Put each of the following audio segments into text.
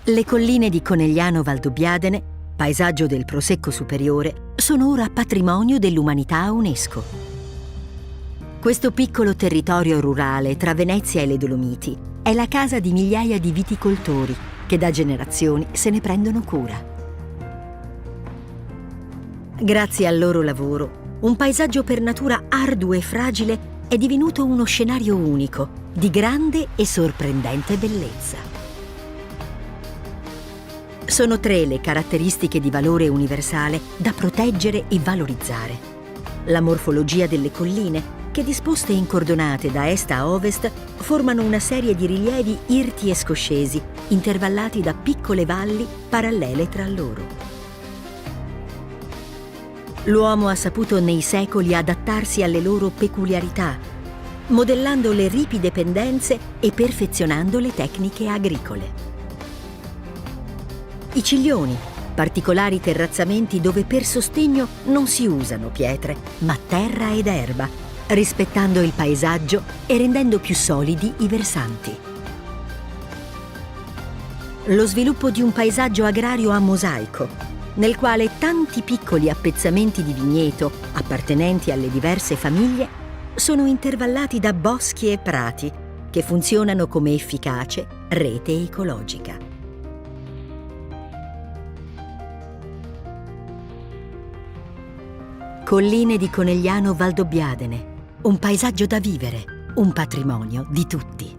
Le colline di Conegliano Valdobbiadene, paesaggio del Prosecco Superiore, sono ora patrimonio dell'umanità UNESCO. Questo piccolo territorio rurale tra Venezia e le Dolomiti è la casa di migliaia di viticoltori che da generazioni se ne prendono cura. Grazie al loro lavoro, un paesaggio per natura arduo e fragile è divenuto uno scenario unico, di grande e sorprendente bellezza. Sono 3 le caratteristiche di valore universale da proteggere e valorizzare. La morfologia delle colline, che disposte in cordonate da est a ovest, formano una serie di rilievi irti e scoscesi, intervallati da piccole valli parallele tra loro. L'uomo ha saputo nei secoli adattarsi alle loro peculiarità, modellando le ripide pendenze e perfezionando le tecniche agricole. I ciglioni, particolari terrazzamenti dove per sostegno non si usano pietre, ma terra ed erba, rispettando il paesaggio e rendendo più solidi i versanti. Lo sviluppo di un paesaggio agrario a mosaico, nel quale tanti piccoli appezzamenti di vigneto, appartenenti alle diverse famiglie, sono intervallati da boschi e prati, che funzionano come efficace rete ecologica. Colline di Conegliano Valdobbiadene, un paesaggio da vivere, un patrimonio di tutti.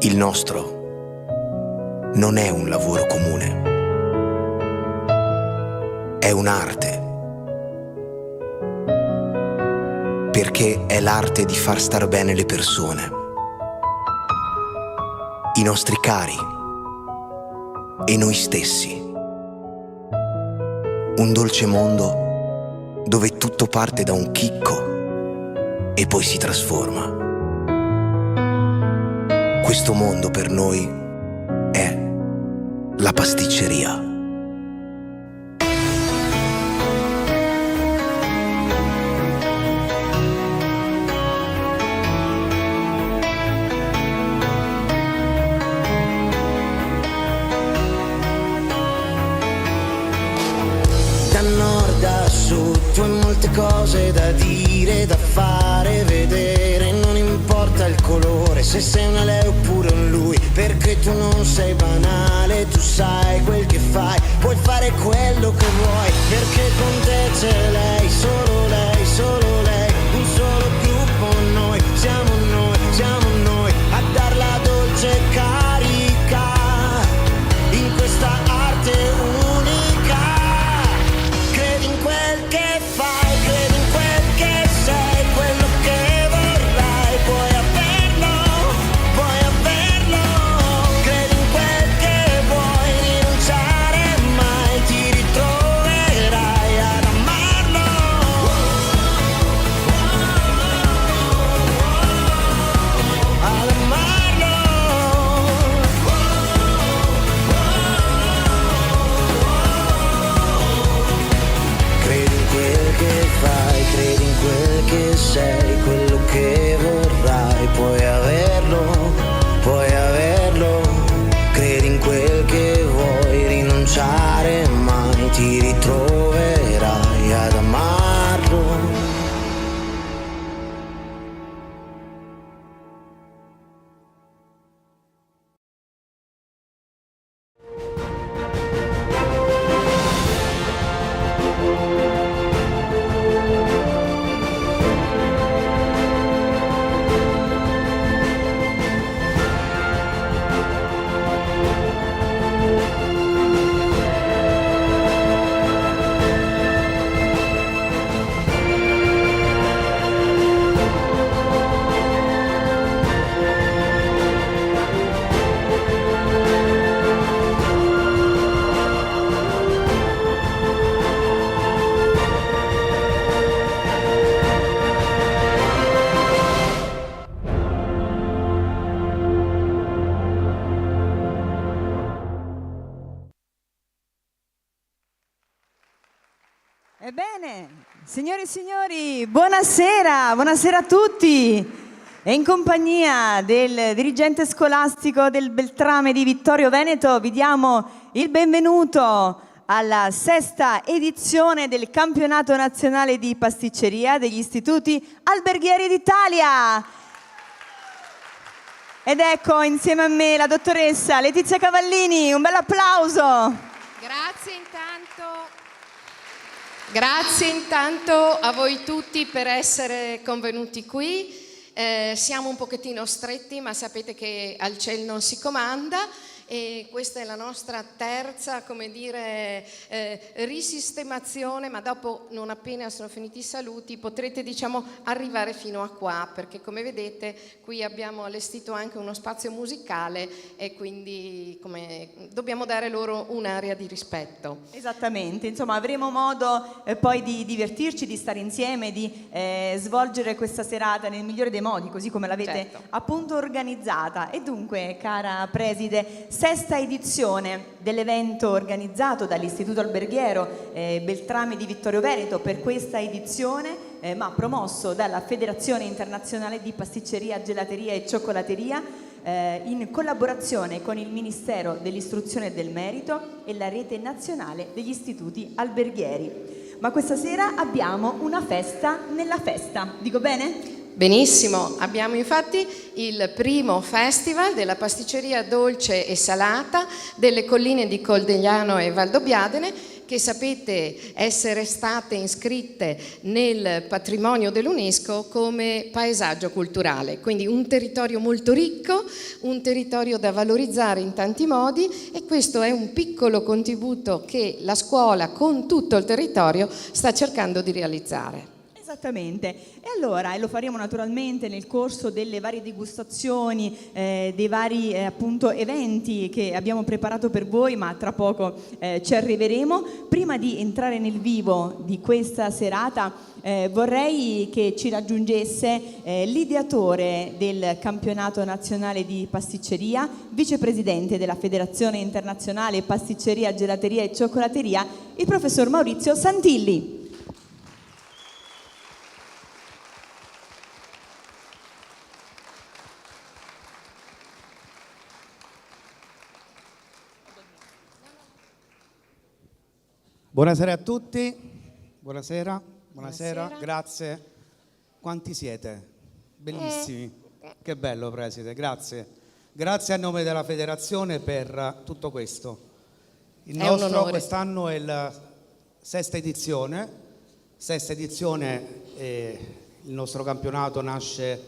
Il nostro non è un lavoro comune, è un'arte, perché è l'arte di far star bene le persone, i nostri cari e noi stessi. Un dolce mondo dove tutto parte da un chicco e poi si trasforma. Questo mondo per noi è la pasticceria. Da nord a sud, tu hai molte cose da dire, da fare, vedere. Non importa il colore, se sei una lei oppure un lui, perché tu non sei banale, tu sai quel che fai, puoi fare quello che vuoi, perché con te c'è lei, solo lei, solo lei, un solo gruppo noi, siamo noi, a dar la dolce carica, in questa arte unica. Credi in quel che fai, credi in quel che sei, quello che vorrai, puoi averlo, credi in quel che vuoi, rinunciare mai, ti ritroverai ad amarlo, ad amarlo. Credi in quel che fai, credi in quel che sei, quello che vorrai, puoi averlo, credi in quel che vuoi, rinunciare mai, ti ritroverai ad amarlo. Ebbene, signore e signori, buonasera, buonasera a tutti. E in compagnia del dirigente scolastico del Beltrame di Vittorio Veneto vi diamo il benvenuto alla 6ª edizione del Campionato Nazionale di Pasticceria degli Istituti Alberghieri d'Italia. Ed ecco insieme a me la dottoressa Letizia Cavallini, un bel applauso. Grazie intanto a voi tutti per essere convenuti qui. Siamo un pochettino stretti, ma sapete che al CEL non si comanda e questa è la nostra terza, come dire, risistemazione, ma dopo, non appena sono finiti i saluti, potrete, diciamo, arrivare fino a qua, perché come vedete qui abbiamo allestito anche uno spazio musicale e quindi dobbiamo dare loro un'area di rispetto. Esattamente, insomma avremo modo poi di divertirci, di stare insieme, di svolgere questa serata nel migliore dei modi, così come l'avete appunto organizzata. E dunque, cara preside, 6ª edizione dell'evento organizzato dall'Istituto Alberghiero Beltrame di Vittorio Veneto. Per questa edizione, ma promosso dalla Federazione Internazionale di Pasticceria, Gelateria e Cioccolateria, in collaborazione con il Ministero dell'Istruzione e del Merito e la Rete Nazionale degli Istituti Alberghieri. Ma questa sera abbiamo una festa nella festa, dico bene? Benissimo, abbiamo infatti il primo festival della pasticceria dolce e salata delle colline di Coldegliano e Valdobbiadene che sapete essere state iscritte nel patrimonio dell'UNESCO come paesaggio culturale. Quindi un territorio molto ricco, un territorio da valorizzare in tanti modi, e questo è un piccolo contributo che la scuola con tutto il territorio sta cercando di realizzare. Esattamente, e allora lo faremo naturalmente nel corso delle varie degustazioni, dei vari appunto eventi che abbiamo preparato per voi, ma tra poco ci arriveremo. Prima di entrare nel vivo di questa serata vorrei che ci raggiungesse l'ideatore del campionato nazionale di pasticceria, vicepresidente della Federazione Internazionale Pasticceria, Gelateria e Cioccolateria, il professor Maurizio Santilli. Buonasera a tutti, buonasera, Buonasera. grazie. Quanti siete? Bellissimi, che bello preside, grazie. Grazie a nome della federazione per tutto questo. Il È un nostro onore. quest'anno è la sesta edizione, il nostro campionato nasce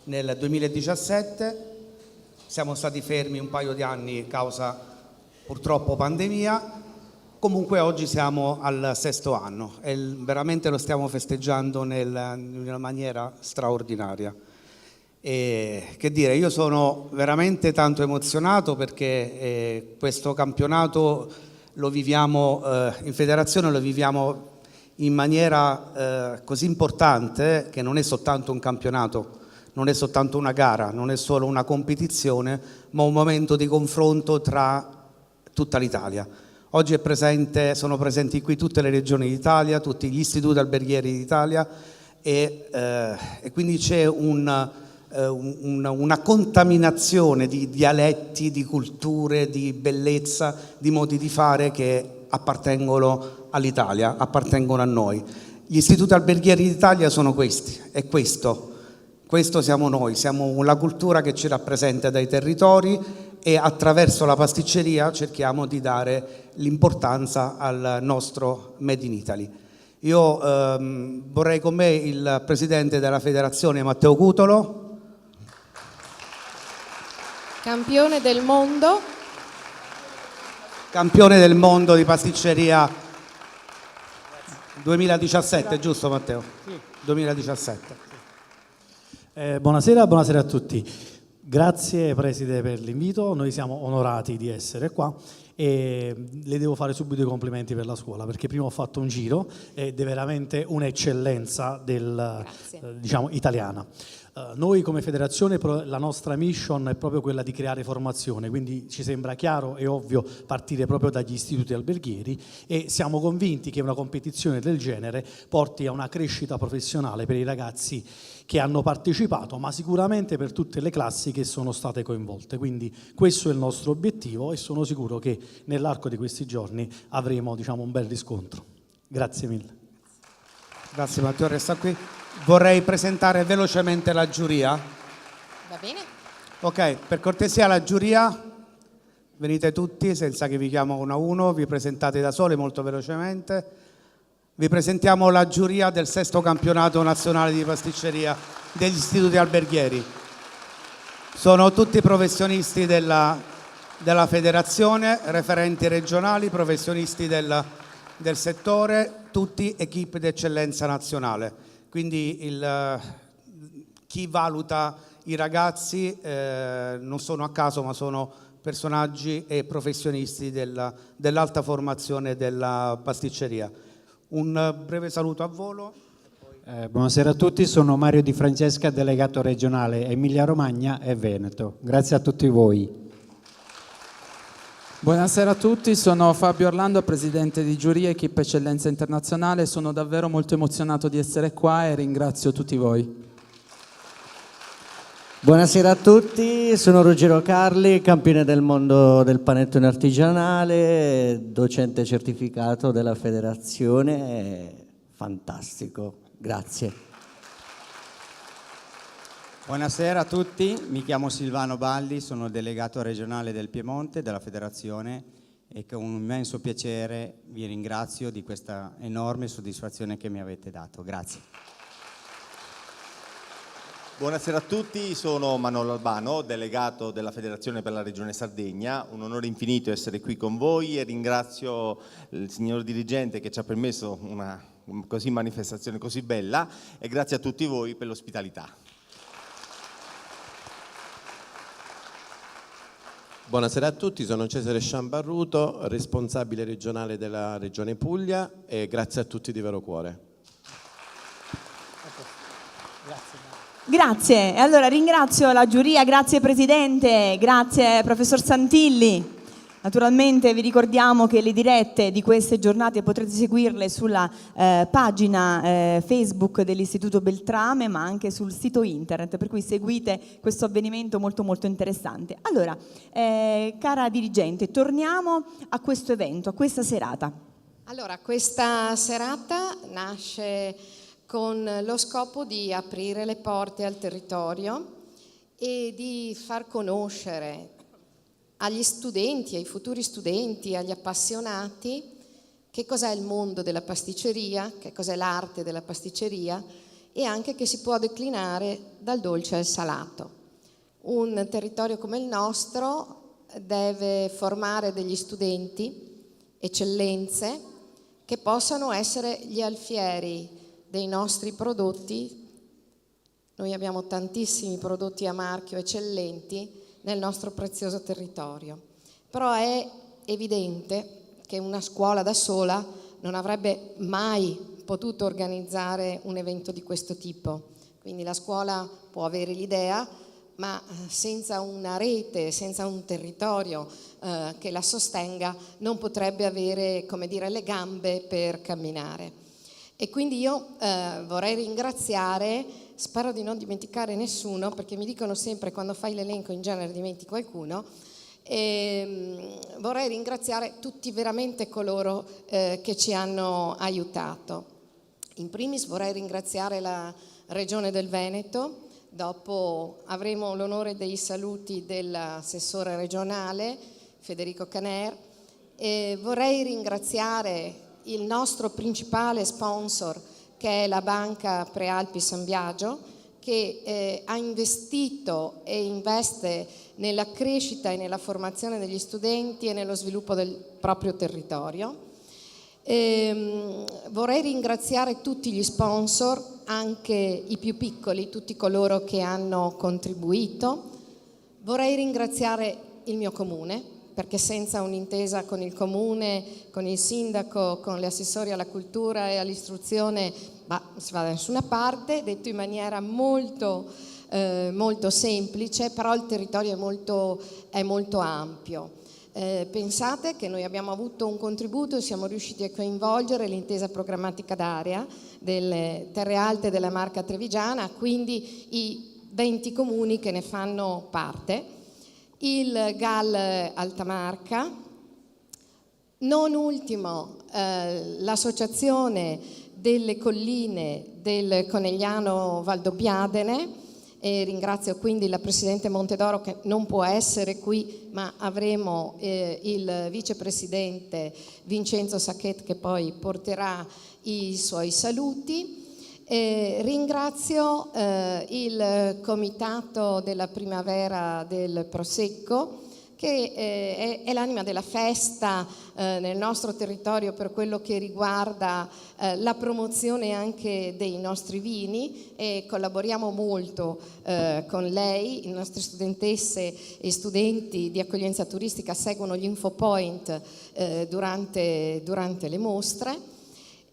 nel 2017, siamo stati fermi un paio di anni causa purtroppo pandemia. Comunque oggi siamo al sesto anno e veramente lo stiamo festeggiando in una maniera straordinaria. E, che dire, io sono veramente tanto emozionato perché questo campionato lo viviamo in federazione, lo viviamo in maniera così importante che non è soltanto un campionato, non è soltanto una gara, non è solo una competizione, ma un momento di confronto tra tutta l'Italia. Oggi sono presenti qui tutte le regioni d'Italia, tutti gli istituti alberghieri d'Italia e quindi c'è una contaminazione di dialetti, di culture, di bellezza, di modi di fare che appartengono all'Italia, appartengono a noi. Gli istituti alberghieri d'Italia sono questi, è questo siamo noi, siamo la cultura che ci rappresenta dai territori e attraverso la pasticceria cerchiamo di dare l'importanza al nostro Made in Italy. Io vorrei con me il presidente della federazione Matteo Cutolo, Campione del mondo. campione del mondo di pasticceria 2017, giusto Matteo? 2017. Buonasera a tutti. Grazie Preside per l'invito, noi siamo onorati di essere qua e le devo fare subito i complimenti per la scuola perché prima ho fatto un giro ed è veramente un'eccellenza diciamo, italiana. Noi come federazione la nostra mission è proprio quella di creare formazione, quindi ci sembra chiaro e ovvio partire proprio dagli istituti alberghieri e siamo convinti che una competizione del genere porti a una crescita professionale per i ragazzi che hanno partecipato, ma sicuramente per tutte le classi che sono state coinvolte. Quindi questo è il nostro obiettivo e sono sicuro che nell'arco di questi giorni avremo, diciamo, un bel riscontro. Grazie mille. Grazie Matteo, resta qui. Vorrei presentare velocemente la giuria. Va bene? Ok, per cortesia la giuria, venite tutti senza che vi chiamo uno a uno, vi presentate da soli molto velocemente. Vi presentiamo la giuria del sesto campionato nazionale di pasticceria degli istituti alberghieri. Sono tutti professionisti della federazione, referenti regionali, professionisti del settore, tutti equip d'eccellenza nazionale. Quindi chi valuta i ragazzi non sono a caso, ma sono personaggi e professionisti dell'alta formazione della pasticceria. Un breve saluto a volo. Buonasera a tutti, sono Mario Di Francesca, delegato regionale Emilia Romagna e Veneto. Grazie a tutti voi. Buonasera a tutti, sono Fabio Orlando, presidente di giuria Equip Eccellenza Internazionale. Sono davvero molto emozionato di essere qua e ringrazio tutti voi. Buonasera a tutti, sono Ruggero Carli, campione del mondo del panettone artigianale, docente certificato della federazione. Fantastico, grazie. Buonasera a tutti, mi chiamo Silvano Baldi, sono delegato regionale del Piemonte della federazione e con un immenso piacere vi ringrazio di questa enorme soddisfazione che mi avete dato. Grazie. Buonasera a tutti, sono Manolo Albano, delegato della Federazione per la Regione Sardegna. Un onore infinito essere qui con voi e ringrazio il signor dirigente che ci ha permesso una manifestazione così bella e grazie a tutti voi per l'ospitalità. Buonasera a tutti, sono Cesare Sciambarruto, responsabile regionale della Regione Puglia e grazie a tutti di vero cuore. Grazie, e allora ringrazio la giuria, grazie Presidente, grazie Professor Santilli. Naturalmente vi ricordiamo che le dirette di queste giornate potrete seguirle sulla pagina Facebook dell'Istituto Beltrame, ma anche sul sito internet, per cui seguite questo avvenimento molto molto interessante. Allora, cara dirigente, torniamo a questo evento, a questa serata. Allora, questa serata nasce con lo scopo di aprire le porte al territorio e di far conoscere agli studenti, ai futuri studenti, agli appassionati che cos'è il mondo della pasticceria, che cos'è l'arte della pasticceria e anche che si può declinare dal dolce al salato. Un territorio come il nostro deve formare degli studenti, eccellenze, che possano essere gli alfieri dei nostri prodotti. Noi abbiamo tantissimi prodotti a marchio eccellenti nel nostro prezioso territorio, però è evidente che una scuola da sola non avrebbe mai potuto organizzare un evento di questo tipo. Quindi la scuola può avere l'idea, ma senza una rete, senza un territorio che la sostenga, non potrebbe avere, come dire, le gambe per camminare. E quindi io vorrei ringraziare, spero di non dimenticare nessuno, perché mi dicono sempre quando fai l'elenco in genere dimentichi qualcuno, vorrei ringraziare tutti veramente coloro che ci hanno aiutato. In primis vorrei ringraziare la Regione del Veneto, dopo avremo l'onore dei saluti dell'assessore regionale Federico Caner, e vorrei ringraziare il nostro principale sponsor, che è la Banca Prealpi San Biagio, che ha investito e investe nella crescita e nella formazione degli studenti e nello sviluppo del proprio territorio. Vorrei ringraziare tutti gli sponsor, anche i più piccoli, tutti coloro che hanno contribuito. Vorrei ringraziare il mio comune, perché senza un'intesa con il comune, con il sindaco, con gli assessori alla cultura e all'istruzione, non si va da nessuna parte, detto in maniera molto semplice, però il territorio è molto ampio. Pensate che noi abbiamo avuto un contributo e siamo riusciti a coinvolgere l'intesa programmatica d'area delle Terre Alte della Marca Trevigiana, quindi i 20 comuni che ne fanno parte, il GAL Altamarca, non ultimo l'associazione delle colline del Conegliano Valdobbiadene, e ringrazio quindi la Presidente Montedoro che non può essere qui, ma avremo il Vicepresidente Vincenzo Sacchet che poi porterà i suoi saluti. Ringrazio il Comitato della Primavera del Prosecco, che è l'anima della festa nel nostro territorio per quello che riguarda la promozione anche dei nostri vini, e collaboriamo molto con lei. Le nostre studentesse e studenti di accoglienza turistica seguono gli infopoint durante le mostre.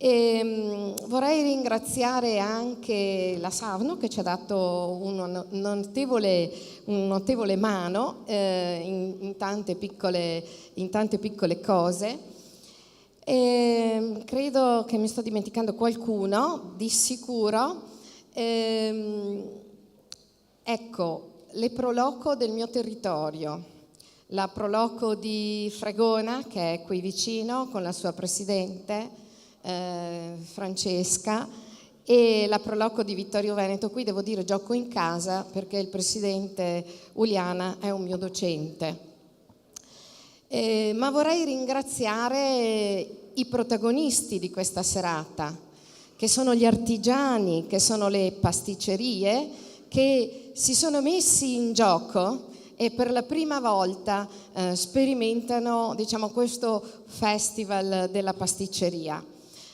E vorrei ringraziare anche la Savno che ci ha dato una notevole mano in tante piccole cose. E credo che mi sto dimenticando qualcuno, di sicuro. Ecco, le Proloco del mio territorio, la Proloco di Fregona, che è qui vicino, con la sua presidente Francesca, e la Proloco di Vittorio Veneto. Qui devo dire gioco in casa perché il presidente Uliana è un mio docente. Ma vorrei ringraziare i protagonisti di questa serata, che sono gli artigiani, che sono le pasticcerie, che si sono messi in gioco e per la prima volta sperimentano, diciamo, questo festival della pasticceria.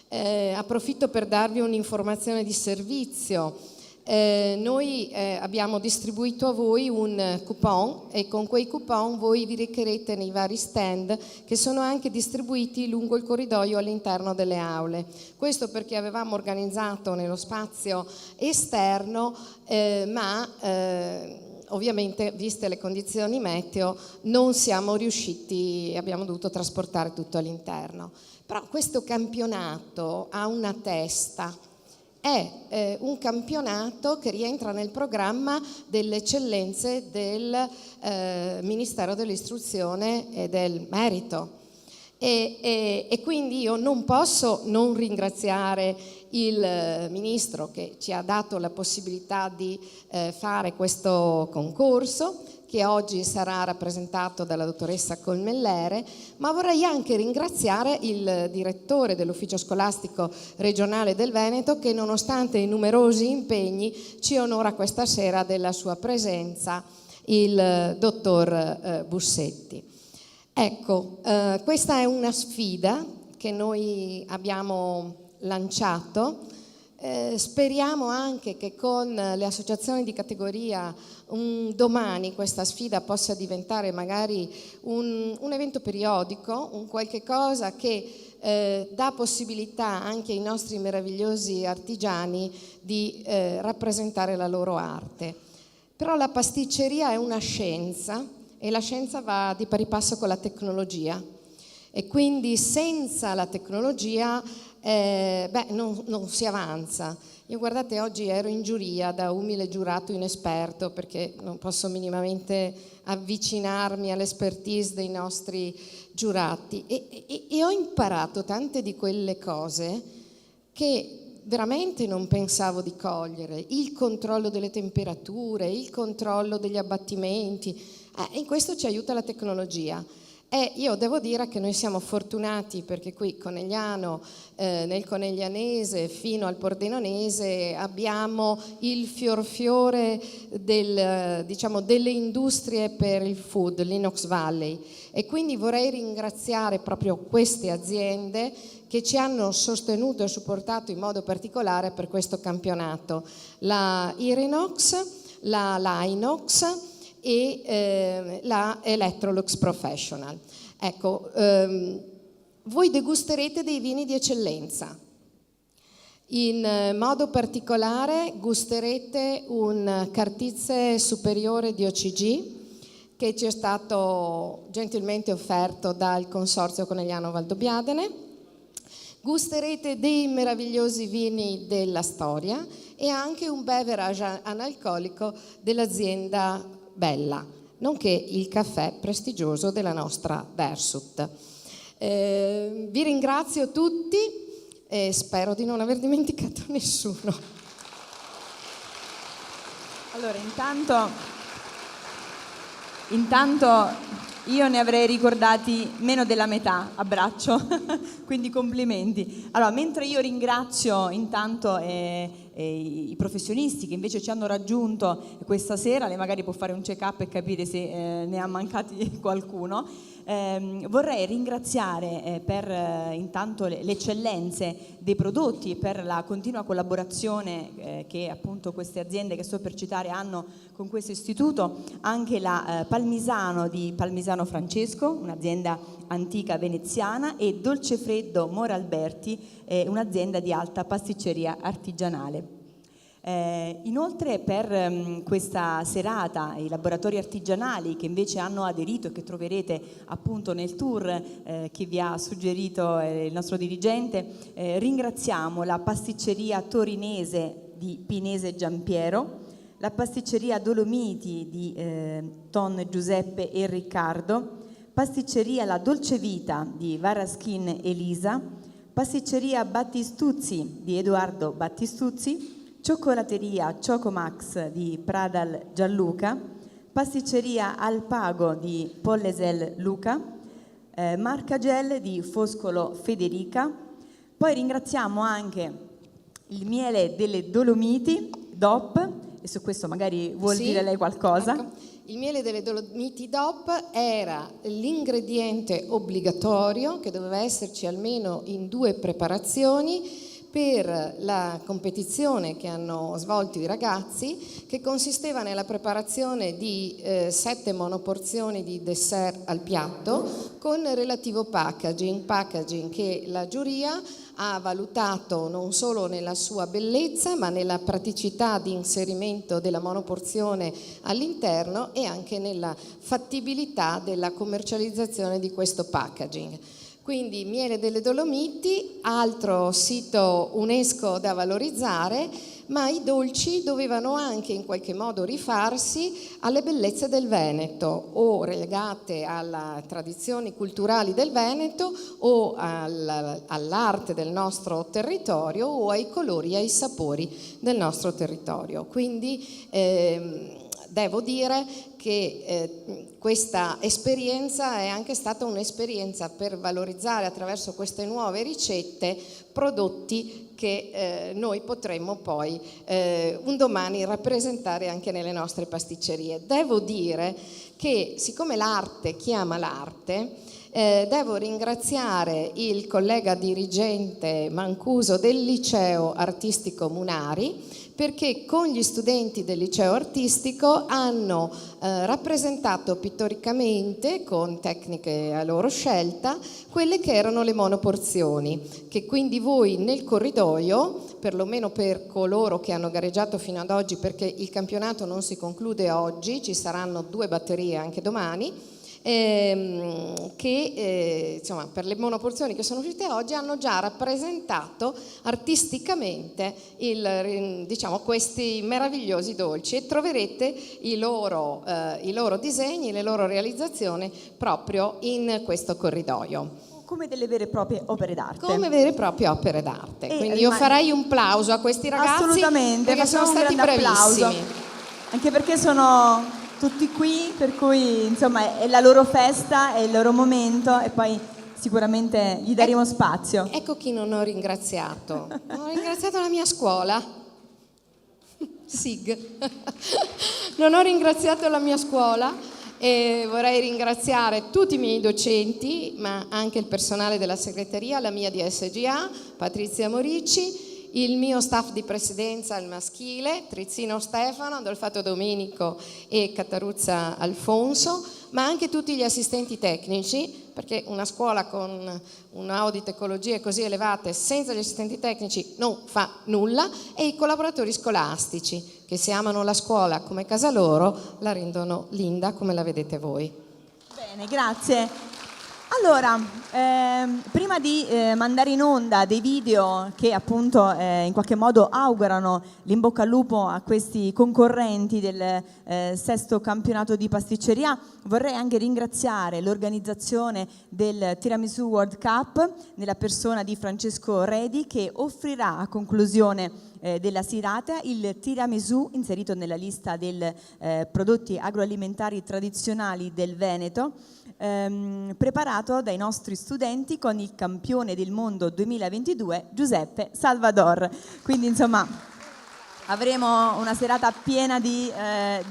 Approfitto per darvi un'informazione di servizio. Noi abbiamo distribuito a voi un coupon e con quei coupon voi vi recherete nei vari stand che sono anche distribuiti lungo il corridoio all'interno delle aule. Questo perché avevamo organizzato nello spazio esterno, ma ovviamente, viste le condizioni meteo, non siamo riusciti, abbiamo dovuto trasportare tutto all'interno. Però questo campionato ha una testa. È un campionato che rientra nel programma delle eccellenze del Ministero dell'Istruzione e del Merito. E quindi io non posso non ringraziare il Ministro che ci ha dato la possibilità di fare questo concorso, che oggi sarà rappresentato dalla dottoressa Colmellere, ma vorrei anche ringraziare il direttore dell'ufficio scolastico regionale del Veneto che, nonostante i numerosi impegni, ci onora questa sera della sua presenza, il dottor Bussetti. Ecco, questa è una sfida che noi abbiamo lanciato. Speriamo anche che con le associazioni di categoria domani questa sfida possa diventare magari un evento periodico, un qualche cosa che dà possibilità anche ai nostri meravigliosi artigiani di rappresentare la loro arte. Però la pasticceria è una scienza e la scienza va di pari passo con la tecnologia e quindi senza la tecnologia non si avanza. Io, guardate, oggi ero in giuria da umile giurato inesperto perché non posso minimamente avvicinarmi all'expertise dei nostri giurati e ho imparato tante di quelle cose che veramente non pensavo di cogliere. Il controllo delle temperature, il controllo degli abbattimenti, in questo ci aiuta la tecnologia. E io devo dire che noi siamo fortunati perché qui Conegliano, nel Coneglianese fino al Pordenonese abbiamo il fiore delle industrie per il food, l'Inox Valley, e quindi vorrei ringraziare proprio queste aziende che ci hanno sostenuto e supportato in modo particolare per questo campionato, la Irinox, la Linox e la Electrolux Professional. Ecco, voi degusterete dei vini di eccellenza. In modo particolare gusterete un Cartizze superiore di OCG che ci è stato gentilmente offerto dal Consorzio Conegliano Valdobbiadene. Gusterete dei meravigliosi vini della storia e anche un beverage analcolico dell'azienda Bella, nonché il caffè prestigioso della nostra Bersut. Vi ringrazio tutti e spero di non aver dimenticato nessuno. Allora, intanto io ne avrei ricordati meno della metà a braccio, quindi complimenti. Allora, mentre io ringrazio intanto i professionisti che invece ci hanno raggiunto questa sera, lei magari può fare un check-up e capire se ne ha mancati qualcuno, vorrei ringraziare per intanto le eccellenze dei prodotti, per la continua collaborazione che appunto queste aziende che sto per citare hanno con questo istituto, anche la Palmisano di Palmisano Francesco, un'azienda antica veneziana, e Dolcefreddo Moralberti, un'azienda di alta pasticceria artigianale. Inoltre per questa serata i laboratori artigianali che invece hanno aderito e che troverete appunto nel tour che vi ha suggerito il nostro dirigente, ringraziamo la pasticceria torinese di Pinese Giampiero, la pasticceria Dolomiti di Ton Giuseppe e Riccardo, pasticceria La Dolce Vita di Varaschin Elisa, pasticceria Battistuzzi di Edoardo Battistuzzi, cioccolateria Ciocomax di Pradal Gianluca, pasticceria Alpago di Pollesel Luca, Marcagel di Foscolo Federica. Poi ringraziamo anche il Miele delle Dolomiti, DOP, e su questo magari vuol dire lei qualcosa. Ecco. Il Miele delle Dolomiti DOP era l'ingrediente obbligatorio che doveva esserci almeno in 2 preparazioni per la competizione che hanno svolto i ragazzi, che consisteva nella preparazione di 7 monoporzioni di dessert al piatto con relativo packaging che la giuria ha valutato non solo nella sua bellezza ma nella praticità di inserimento della monoporzione all'interno e anche nella fattibilità della commercializzazione di questo packaging. Quindi Miele delle Dolomiti, altro sito UNESCO da valorizzare, ma i dolci dovevano anche in qualche modo rifarsi alle bellezze del Veneto, o legate alle tradizioni culturali del Veneto o all'arte del nostro territorio o ai colori e ai sapori del nostro territorio. Quindi devo dire che questa esperienza è anche stata un'esperienza per valorizzare attraverso queste nuove ricette prodotti che noi potremmo poi un domani rappresentare anche nelle nostre pasticcerie. Devo dire che siccome l'arte chiama l'arte, devo ringraziare il collega dirigente Mancuso del Liceo Artistico Munari, perché con gli studenti del liceo artistico hanno rappresentato pittoricamente, con tecniche a loro scelta, quelle che erano le monoporzioni, che quindi voi nel corridoio, perlomeno per coloro che hanno gareggiato fino ad oggi, perché il campionato non si conclude oggi, ci saranno 2 batterie anche domani, che insomma, per le monoporzioni che sono uscite oggi hanno già rappresentato artisticamente questi meravigliosi dolci, e troverete i loro disegni, le loro realizzazioni proprio in questo corridoio. Come delle vere e proprie opere d'arte. Come vere e proprie opere d'arte. Quindi io farei un plauso a questi ragazzi. Assolutamente, perché sono stati bravissimi. Applauso. Anche perché sono tutti qui, per cui insomma è la loro festa, è il loro momento, e poi sicuramente gli daremo spazio. Ecco chi non ho ringraziato. Ho ringraziato la mia scuola. SIG. Non ho ringraziato la mia scuola e vorrei ringraziare tutti i miei docenti, ma anche il personale della segreteria, la mia DSGA, Patrizia Morici, il mio staff di presidenza al maschile, Trizzino Stefano, Adolfato Domenico e Cataruzza Alfonso, ma anche tutti gli assistenti tecnici, perché una scuola con un audit ecologie così elevate senza gli assistenti tecnici non fa nulla, e i collaboratori scolastici che se amano la scuola come casa loro la rendono linda come la vedete voi. Bene, grazie. Allora, prima di mandare in onda dei video che appunto in qualche modo augurano l'in bocca al lupo a questi concorrenti del 6º campionato di pasticceria, vorrei anche ringraziare l'organizzazione del Tiramisù World Cup nella persona di Francesco Redi, che offrirà a conclusione della serata il tiramisù inserito nella lista dei prodotti agroalimentari tradizionali del Veneto, preparato dai nostri studenti con il campione del mondo 2022 Giuseppe Salvador. Quindi insomma avremo una serata piena di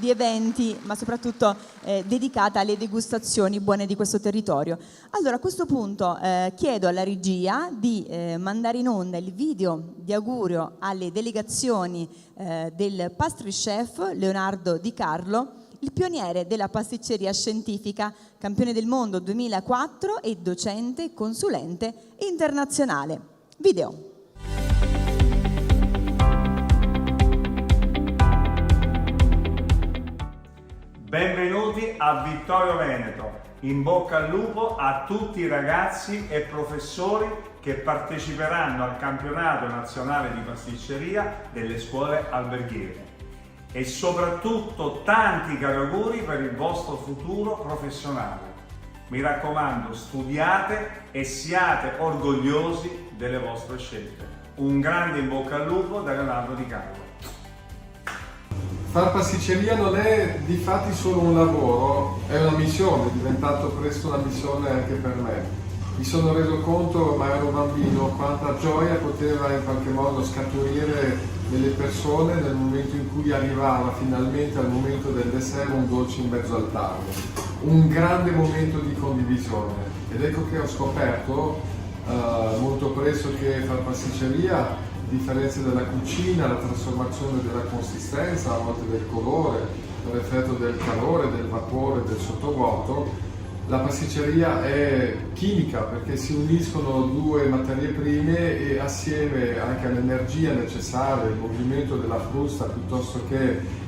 eventi, ma soprattutto dedicata alle degustazioni buone di questo territorio. Allora, a questo punto chiedo alla regia di mandare in onda il video di augurio alle delegazioni del pastry chef Leonardo Di Carlo, il pioniere della pasticceria scientifica, campione del mondo 2004 e docente e consulente internazionale. Video. Benvenuti a Vittorio Veneto, in bocca al lupo a tutti i ragazzi e professori che parteciperanno al campionato nazionale di pasticceria delle scuole alberghiere, e soprattutto tanti cari auguri per il vostro futuro professionale. Mi raccomando, studiate e siate orgogliosi delle vostre scelte. Un grande in bocca al lupo da Leonardo Di Carlo. Far pasticceria non è di fatti solo un lavoro, è una missione, è diventato presto una missione anche per me. Mi sono reso conto, ma ero bambino, quanta gioia poteva in qualche modo scaturire nelle persone nel momento in cui arrivava finalmente al momento del dessert un dolce in mezzo al tavolo. Un grande momento di condivisione. Ed ecco che ho scoperto molto presto che far pasticceria, a differenza della cucina, la trasformazione della consistenza, a volte del colore, per effetto del calore, del vapore, del sottovuoto, la pasticceria è chimica perché si uniscono due materie prime e assieme anche all'energia necessaria, il movimento della frusta piuttosto che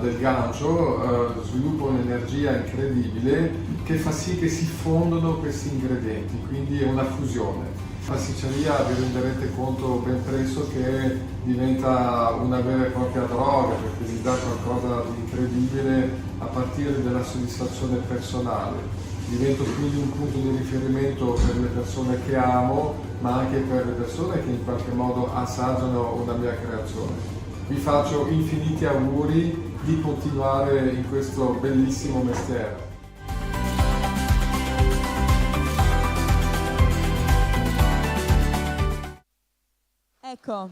del gancio, sviluppa un'energia incredibile che fa sì che si fondono questi ingredienti, quindi è una fusione. La pasticceria vi renderete conto ben presto che diventa una vera e propria droga perché vi dà qualcosa di incredibile a partire dalla soddisfazione personale. Divento quindi un punto di riferimento per le persone che amo, ma anche per le persone che in qualche modo assaggiano una mia creazione. Vi faccio infiniti auguri di continuare in questo bellissimo mestiere. Ecco,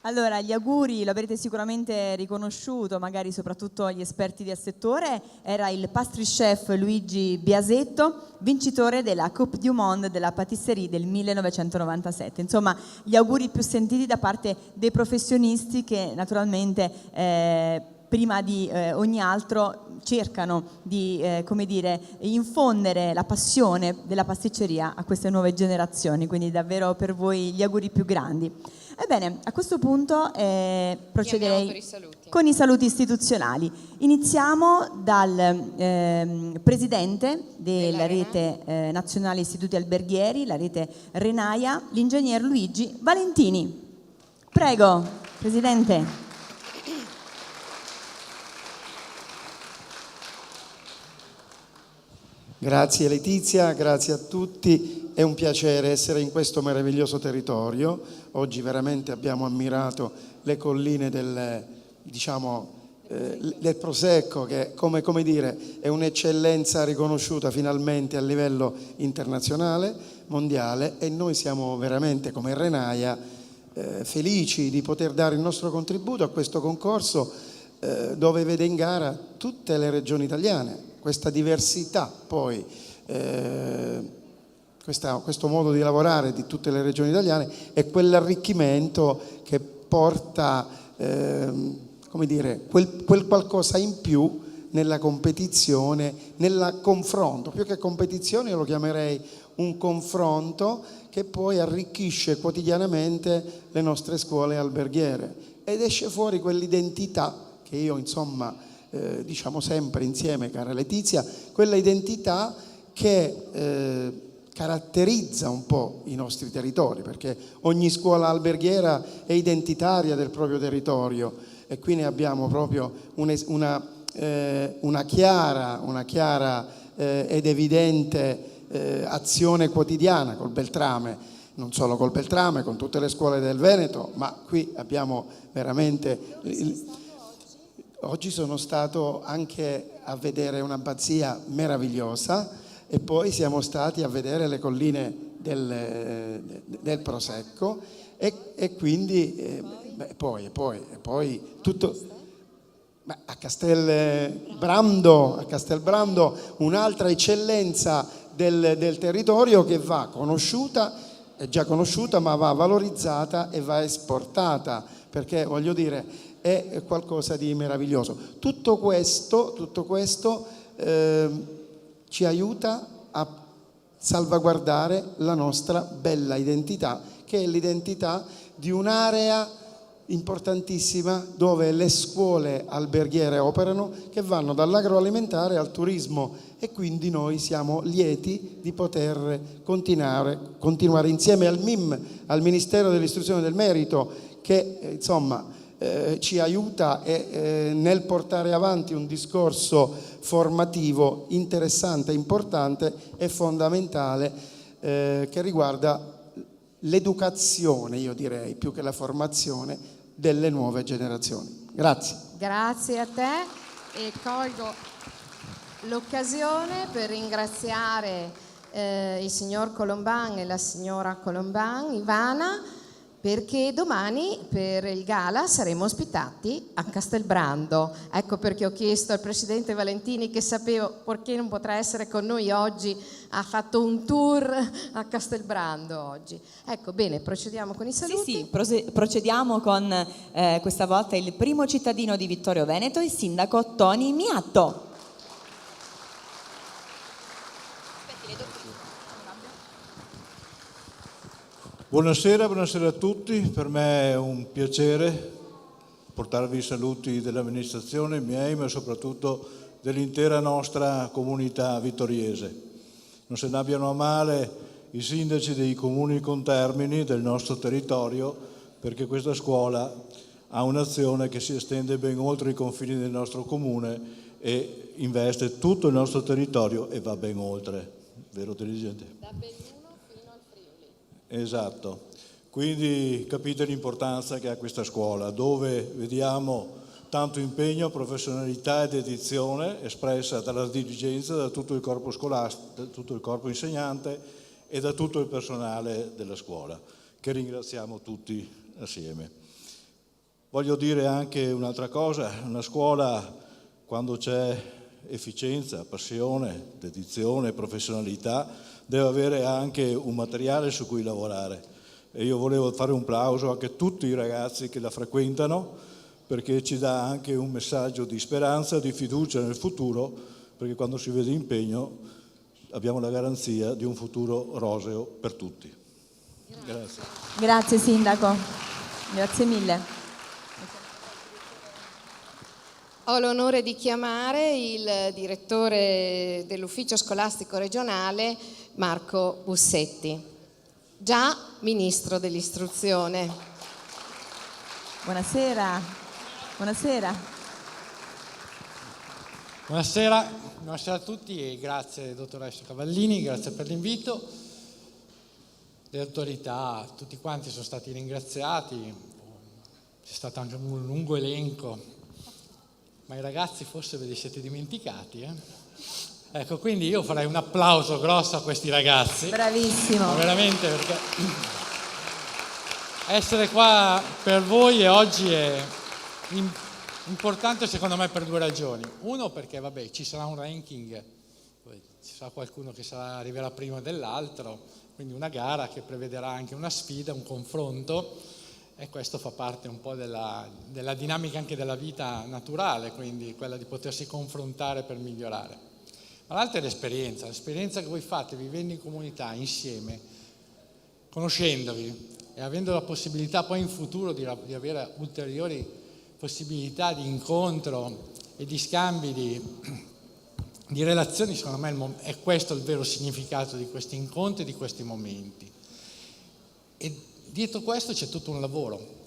allora gli auguri lo avrete sicuramente riconosciuto, magari soprattutto gli esperti del settore, era il pastry chef Luigi Biasetto, vincitore della Coupe du Monde della patisserie del 1997. Insomma, gli auguri più sentiti da parte dei professionisti che naturalmente prima di ogni altro cercano di come dire, infondere la passione della pasticceria a queste nuove generazioni, quindi davvero per voi gli auguri più grandi. Ebbene, a questo punto procederei con i saluti istituzionali. Iniziamo dal presidente della rete nazionale istituti alberghieri, la rete Renaia, l'ingegner Luigi Valentini. Prego, presidente. Grazie Letizia, grazie a tutti, è un piacere essere in questo meraviglioso territorio. Oggi veramente abbiamo ammirato le colline del Prosecco che come dire, è un'eccellenza riconosciuta finalmente a livello internazionale, mondiale, e noi siamo veramente come Renaia felici di poter dare il nostro contributo a questo concorso dove vede in gara tutte le regioni italiane. Questa diversità poi, questo modo di lavorare di tutte le regioni italiane è quell'arricchimento che porta come dire, quel qualcosa in più nella competizione, nel confronto. Più che competizione io lo chiamerei un confronto che poi arricchisce quotidianamente le nostre scuole alberghiere ed esce fuori quell'identità che io insomma diciamo sempre insieme, cara Letizia, quella identità che caratterizza un po' i nostri territori, perché ogni scuola alberghiera è identitaria del proprio territorio e qui ne abbiamo proprio una chiara ed evidente azione quotidiana col Beltrame, non solo col Beltrame, con tutte le scuole del Veneto, ma qui abbiamo veramente... Oggi sono stato anche a vedere un'abbazia meravigliosa e poi siamo stati a vedere le colline del Prosecco e quindi poi tutto a Castelbrando, un'altra eccellenza del territorio che va conosciuta, è già conosciuta, ma va valorizzata e va esportata, perché voglio dire è qualcosa di meraviglioso. Tutto questo ci aiuta a salvaguardare la nostra bella identità, che è l'identità di un'area importantissima dove le scuole alberghiere operano, che vanno dall'agroalimentare al turismo, e quindi noi siamo lieti di poter continuare insieme al MIM, al Ministero dell'Istruzione e del Merito, che insomma ci aiuta nel portare avanti un discorso formativo interessante, importante e fondamentale che riguarda l'educazione, io direi, più che la formazione delle nuove generazioni. Grazie. Grazie a te e colgo l'occasione per ringraziare il signor Colomban e la signora Colomban, Ivana, perché domani per il gala saremo ospitati a Castelbrando. Ecco perché ho chiesto al presidente Valentini, che sapevo perché non potrà essere con noi oggi, ha fatto un tour a Castelbrando oggi. Ecco, bene, procediamo con i saluti. Sì, procediamo con questa volta il primo cittadino di Vittorio Veneto, il sindaco Toni Miatto. Buonasera a tutti, per me è un piacere portarvi i saluti dell'amministrazione, miei, ma soprattutto dell'intera nostra comunità vittoriese. Non se ne abbiano a male i sindaci dei comuni contermini del nostro territorio, perché questa scuola ha un'azione che si estende ben oltre i confini del nostro comune e investe tutto il nostro territorio e va ben oltre, vero dirigente? Esatto, quindi capite l'importanza che ha questa scuola, dove vediamo tanto impegno, professionalità e dedizione espressa dalla dirigenza, da tutto il corpo scolastico, da tutto il corpo insegnante e da tutto il personale della scuola, che ringraziamo tutti assieme. Voglio dire anche un'altra cosa, una scuola, quando c'è efficienza, passione, dedizione, professionalità, deve avere anche un materiale su cui lavorare e io volevo fare un plauso anche a tutti i ragazzi che la frequentano, perché ci dà anche un messaggio di speranza, di fiducia nel futuro, perché quando si vede impegno abbiamo la garanzia di un futuro roseo per tutti. Grazie. Grazie sindaco, grazie mille. Ho l'onore di chiamare il direttore dell'ufficio scolastico regionale Marco Bussetti, già ministro dell'istruzione. Buonasera. Buonasera. Buonasera a tutti e grazie dottoressa Cavallini, grazie per l'invito. Le autorità, tutti quanti sono stati ringraziati, c'è stato anche un lungo elenco. Ma i ragazzi forse ve li siete dimenticati, Ecco, quindi io farei un applauso grosso a questi ragazzi. Bravissimo. Ma veramente, perché essere qua per voi oggi è importante secondo me per due ragioni. Uno, perché vabbè, ci sarà un ranking, ci sarà qualcuno che arriverà prima dell'altro, quindi una gara che prevederà anche una sfida, un confronto. E questo fa parte un po' della dinamica anche della vita naturale, quindi quella di potersi confrontare per migliorare. Ma l'altra è l'esperienza che voi fate vivendo in comunità insieme, conoscendovi e avendo la possibilità poi in futuro di avere ulteriori possibilità di incontro e di scambi di relazioni. Secondo me è questo il vero significato di questi incontri e di questi momenti. E dietro questo c'è tutto un lavoro.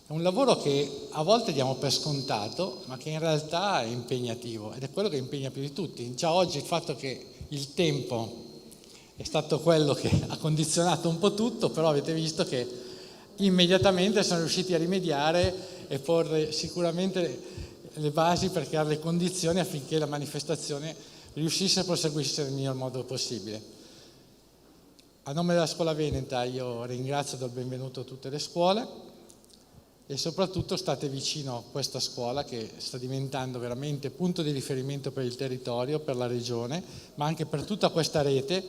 È un lavoro che a volte diamo per scontato, ma che in realtà è impegnativo ed è quello che impegna più di tutti. Già oggi il fatto che il tempo è stato quello che ha condizionato un po' tutto, però avete visto che immediatamente sono riusciti a rimediare e porre sicuramente le basi per creare le condizioni affinché la manifestazione riuscisse a proseguire nel miglior modo possibile. A nome della Scuola Veneta io ringrazio e do il benvenuto a tutte le scuole e soprattutto state vicino a questa scuola che sta diventando veramente punto di riferimento per il territorio, per la regione, ma anche per tutta questa rete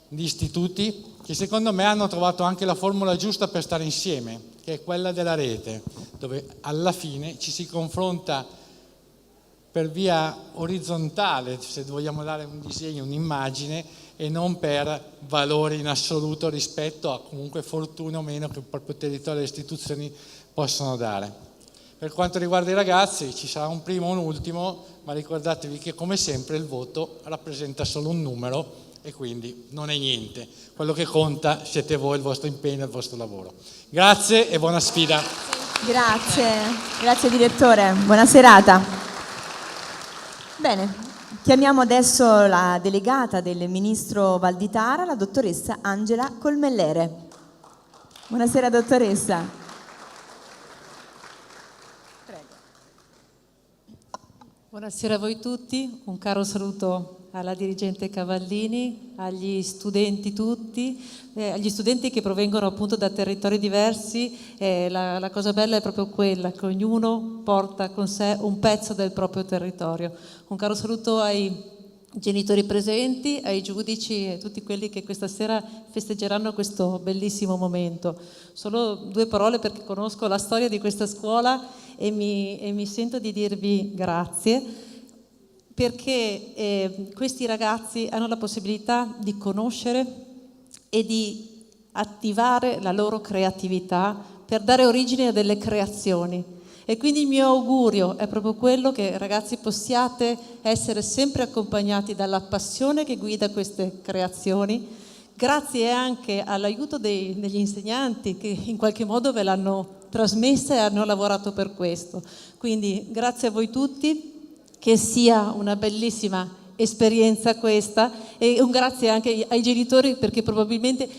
di istituti che secondo me hanno trovato anche la formula giusta per stare insieme, che è quella della rete, dove alla fine ci si confronta per via orizzontale, se vogliamo dare un disegno, un'immagine, e non per valori in assoluto rispetto a comunque fortuna o meno che il proprio territorio e le istituzioni possono dare. Per quanto riguarda i ragazzi ci sarà un primo e un ultimo, ma ricordatevi che come sempre il voto rappresenta solo un numero e quindi non è niente. Quello che conta siete voi, il vostro impegno e il vostro lavoro. Grazie e buona sfida. Grazie direttore, buona serata. Bene. Chiamiamo adesso la delegata del ministro Valditara, la dottoressa Angela Colmellere. Buonasera dottoressa. Prego. Buonasera a voi tutti, un caro saluto alla dirigente Cavallini, agli studenti tutti, agli studenti che provengono appunto da territori diversi. La cosa bella è proprio quella, che ognuno porta con sé un pezzo del proprio territorio. Un caro saluto ai genitori presenti, ai giudici e tutti quelli che questa sera festeggeranno questo bellissimo momento. Solo 2 parole perché conosco la storia di questa scuola e mi sento di dirvi grazie, perché questi ragazzi hanno la possibilità di conoscere e di attivare la loro creatività per dare origine a delle creazioni. E quindi il mio augurio è proprio quello che, ragazzi, possiate essere sempre accompagnati dalla passione che guida queste creazioni, grazie anche all'aiuto degli insegnanti che in qualche modo ve l'hanno trasmessa e hanno lavorato per questo. Quindi grazie a voi tutti, che sia una bellissima esperienza questa, e un grazie anche ai genitori, perché probabilmente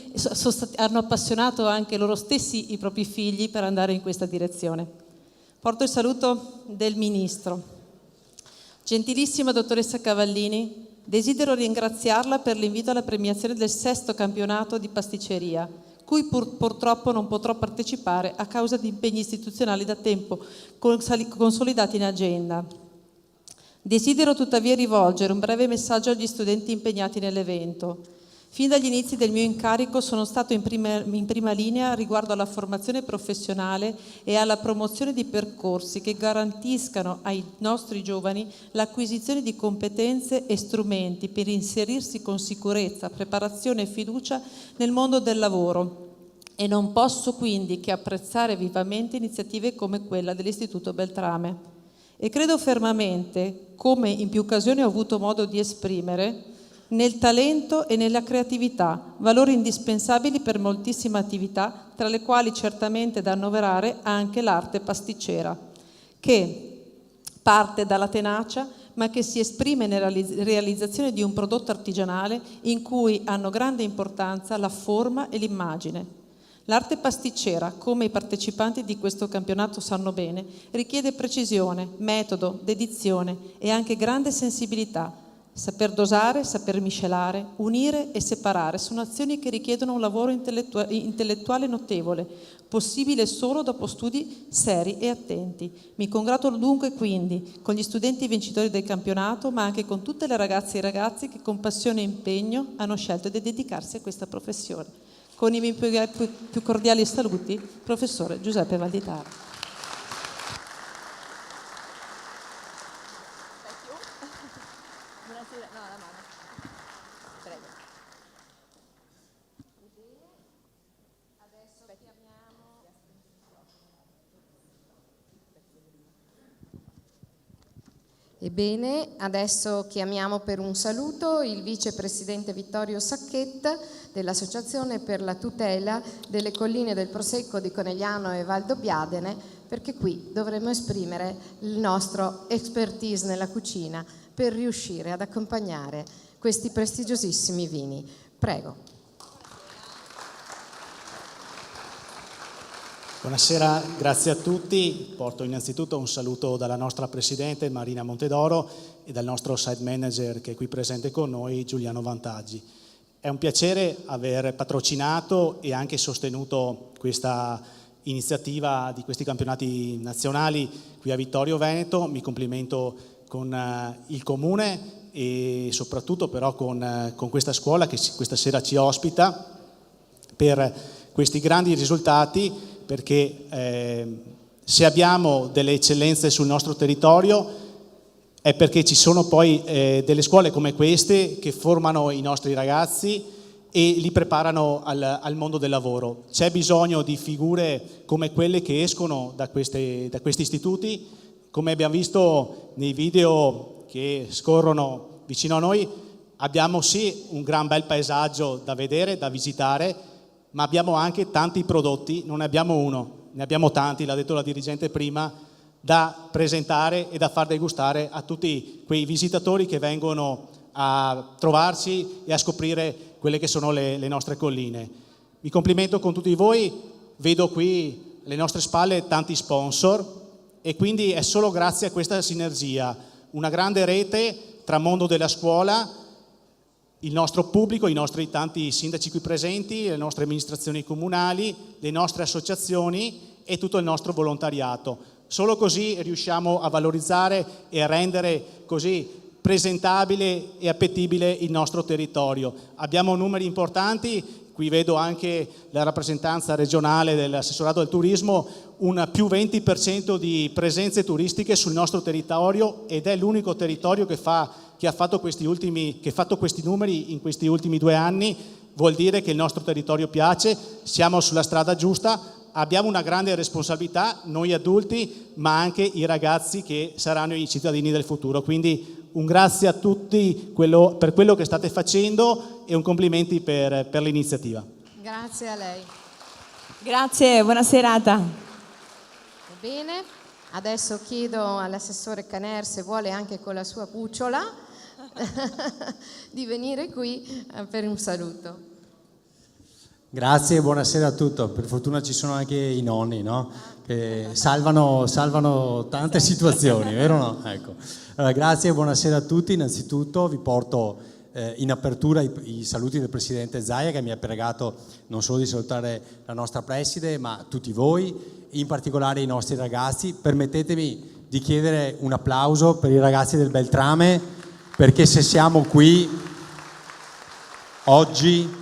hanno appassionato anche loro stessi i propri figli per andare in questa direzione. Porto il saluto del Ministro. Gentilissima dottoressa Cavallini, desidero ringraziarla per l'invito alla premiazione del 6º campionato di pasticceria, cui purtroppo non potrò partecipare a causa di impegni istituzionali da tempo consolidati in agenda. Desidero tuttavia rivolgere un breve messaggio agli studenti impegnati nell'evento. Fin dagli inizi del mio incarico sono stato in prima linea riguardo alla formazione professionale e alla promozione di percorsi che garantiscano ai nostri giovani l'acquisizione di competenze e strumenti per inserirsi con sicurezza, preparazione e fiducia nel mondo del lavoro. E non posso quindi che apprezzare vivamente iniziative come quella dell'Istituto Beltrame. E credo fermamente, come in più occasioni ho avuto modo di esprimere, nel talento e nella creatività, valori indispensabili per moltissime attività, tra le quali certamente da annoverare anche l'arte pasticcera, che parte dalla tenacia, ma che si esprime nella realizzazione di un prodotto artigianale in cui hanno grande importanza la forma e l'immagine. L'arte pasticcera, come i partecipanti di questo campionato sanno bene, richiede precisione, metodo, dedizione e anche grande sensibilità. Saper dosare, saper miscelare, unire e separare sono azioni che richiedono un lavoro intellettuale notevole, possibile solo dopo studi seri e attenti. Mi congratulo dunque quindi con gli studenti vincitori del campionato, ma anche con tutte le ragazze e i ragazzi che con passione e impegno hanno scelto di dedicarsi a questa professione. Con i miei più cordiali saluti, professore Giuseppe Valditara. Ebbene, adesso chiamiamo per un saluto il vicepresidente Vittorio Sacchetta dell'Associazione per la tutela delle colline del Prosecco di Conegliano e Valdobbiadene, perché qui dovremo esprimere il nostro expertise nella cucina per riuscire ad accompagnare questi prestigiosissimi vini. Prego. Buonasera, grazie a tutti. Porto innanzitutto un saluto dalla nostra Presidente Marina Montedoro e dal nostro site manager che è qui presente con noi, Giuliano Vantaggi. È un piacere aver patrocinato e anche sostenuto questa iniziativa di questi campionati nazionali qui a Vittorio Veneto. Mi complimento con il Comune e soprattutto però con questa scuola che questa sera ci ospita per questi grandi risultati, perché se abbiamo delle eccellenze sul nostro territorio è perché ci sono poi delle scuole come queste che formano i nostri ragazzi e li preparano al mondo del lavoro. C'è bisogno di figure come quelle che escono da questi istituti. Come abbiamo visto nei video che scorrono vicino a noi, abbiamo sì un gran bel paesaggio da vedere, da visitare, ma abbiamo anche tanti prodotti, non ne abbiamo uno, ne abbiamo tanti, l'ha detto la dirigente prima, da presentare e da far degustare a tutti quei visitatori che vengono a trovarci e a scoprire quelle che sono le nostre colline. Mi complimento con tutti voi, vedo qui alle nostre spalle tanti sponsor e quindi è solo grazie a questa sinergia una grande rete tra mondo della scuola, il nostro pubblico, i nostri tanti sindaci qui presenti, le nostre amministrazioni comunali, le nostre associazioni e tutto il nostro volontariato. Solo così riusciamo a valorizzare e a rendere così presentabile e appetibile il nostro territorio. Abbiamo numeri importanti, qui vedo anche la rappresentanza regionale dell'assessorato al turismo, un più 20% di presenze turistiche sul nostro territorio, ed è l'unico territorio che ha fatto questi numeri in questi ultimi 2 anni. Vuol dire che il nostro territorio piace, siamo sulla strada giusta, abbiamo una grande responsabilità, noi adulti, ma anche i ragazzi che saranno i cittadini del futuro. Quindi un grazie a tutti per quello che state facendo e un complimenti per l'iniziativa. Grazie a lei. Grazie, buona serata. Bene, adesso chiedo all'assessore Caner, se vuole anche con la sua cucciola, di venire qui per un saluto. Grazie, buonasera a tutti. Per fortuna ci sono anche i nonni, no? Che salvano tante situazioni, vero o no? Ecco. Allora, grazie e buonasera a tutti. Innanzitutto vi porto in apertura i saluti del Presidente Zaia, che mi ha pregato non solo di salutare la nostra preside, ma tutti voi, in particolare i nostri ragazzi. Permettetemi di chiedere un applauso per i ragazzi del Beltrame, perché se siamo qui oggi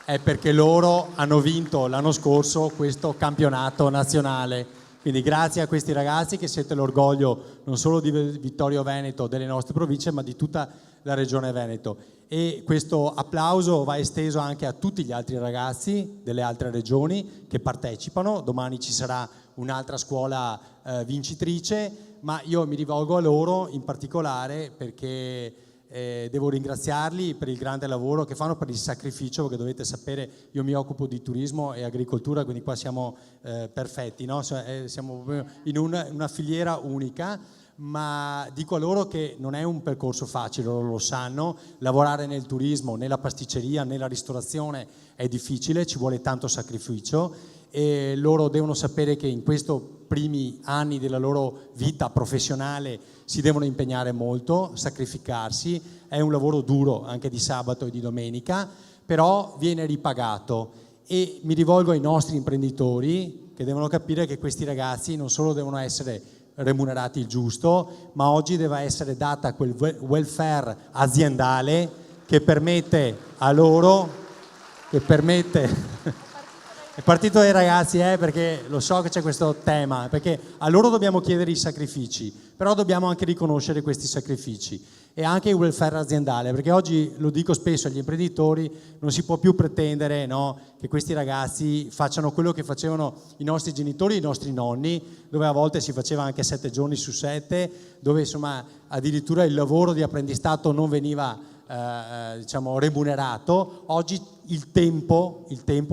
è perché loro hanno vinto l'anno scorso questo campionato nazionale. Quindi grazie a questi ragazzi, che siete l'orgoglio non solo di Vittorio Veneto, delle nostre province, ma di tutta la regione Veneto. E questo applauso va esteso anche a tutti gli altri ragazzi delle altre regioni che partecipano. Domani ci sarà un'altra scuola vincitrice, ma io mi rivolgo a loro in particolare perché devo ringraziarli per il grande lavoro che fanno, per il sacrificio, perché dovete sapere, io mi occupo di turismo e agricoltura, quindi qua siamo perfetti, no? Siamo in una filiera unica, ma dico a loro che non è un percorso facile, loro lo sanno, lavorare nel turismo, nella pasticceria, nella ristorazione è difficile, ci vuole tanto sacrificio, e loro devono sapere che in questi primi anni della loro vita professionale si devono impegnare molto, sacrificarsi, è un lavoro duro anche di sabato e di domenica, però viene ripagato. E mi rivolgo ai nostri imprenditori, che devono capire che questi ragazzi non solo devono essere remunerati il giusto, ma oggi deve essere data quel welfare aziendale che permette a loro, è partito dai ragazzi, perché lo so che c'è questo tema, perché a loro dobbiamo chiedere i sacrifici, però dobbiamo anche riconoscere questi sacrifici e anche il welfare aziendale, perché oggi, lo dico spesso agli imprenditori, non si può più pretendere, no, che questi ragazzi facciano quello che facevano i nostri genitori, i nostri nonni, dove a volte si faceva anche 7 giorni su 7, dove insomma addirittura il lavoro di apprendistato non veniva diciamo remunerato. Oggi il tempo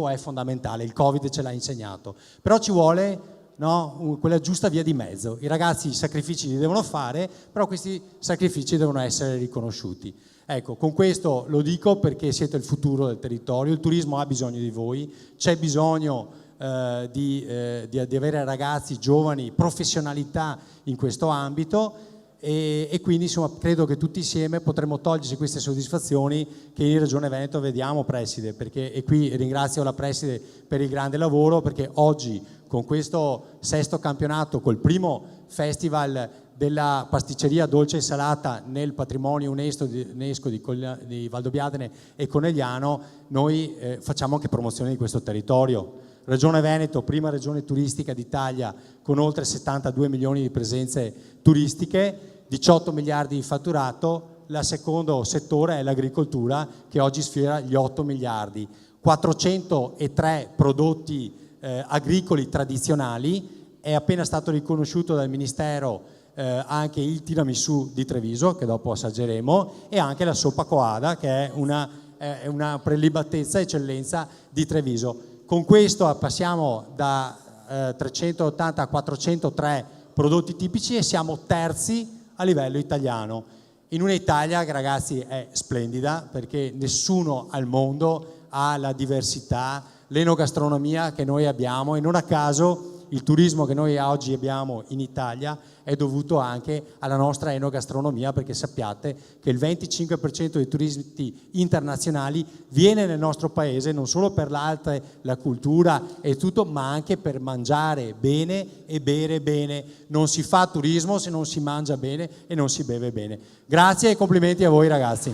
è fondamentale, il Covid ce l'ha insegnato, però ci vuole, no, quella giusta via di mezzo. I ragazzi i sacrifici li devono fare, però questi sacrifici devono essere riconosciuti. Ecco, con questo lo dico perché siete il futuro del territorio, il turismo ha bisogno di voi, c'è bisogno di avere ragazzi giovani, professionalità in questo ambito. E quindi insomma credo che tutti insieme potremo toglierci queste soddisfazioni che in Regione Veneto vediamo, preside, e qui ringrazio la preside per il grande lavoro, perché oggi con questo 6° campionato, col primo festival della pasticceria dolce e salata nel patrimonio UNESCO di Valdobbiadene e Conegliano, noi facciamo anche promozione di questo territorio. Regione Veneto, prima regione turistica d'Italia, con oltre 72 milioni di presenze turistiche, 18 miliardi di fatturato. Il secondo settore è l'agricoltura, che oggi sfiora gli 8 miliardi. 403 prodotti agricoli tradizionali. È appena stato riconosciuto dal Ministero anche il tiramisù di Treviso, che dopo assaggeremo, e anche la soppa coada, che è una prelibatezza e eccellenza di Treviso. Con questo passiamo da 380 a 403 prodotti tipici e siamo terzi a livello italiano. In un'Italia che, ragazzi, è splendida, perché nessuno al mondo ha la diversità, l'enogastronomia che noi abbiamo, e non a caso il turismo che noi oggi abbiamo in Italia è dovuto anche alla nostra enogastronomia, perché sappiate che il 25% dei turisti internazionali viene nel nostro paese non solo per l'arte, la cultura e tutto, ma anche per mangiare bene e bere bene. Non si fa turismo se non si mangia bene e non si beve bene. Grazie e complimenti a voi ragazzi.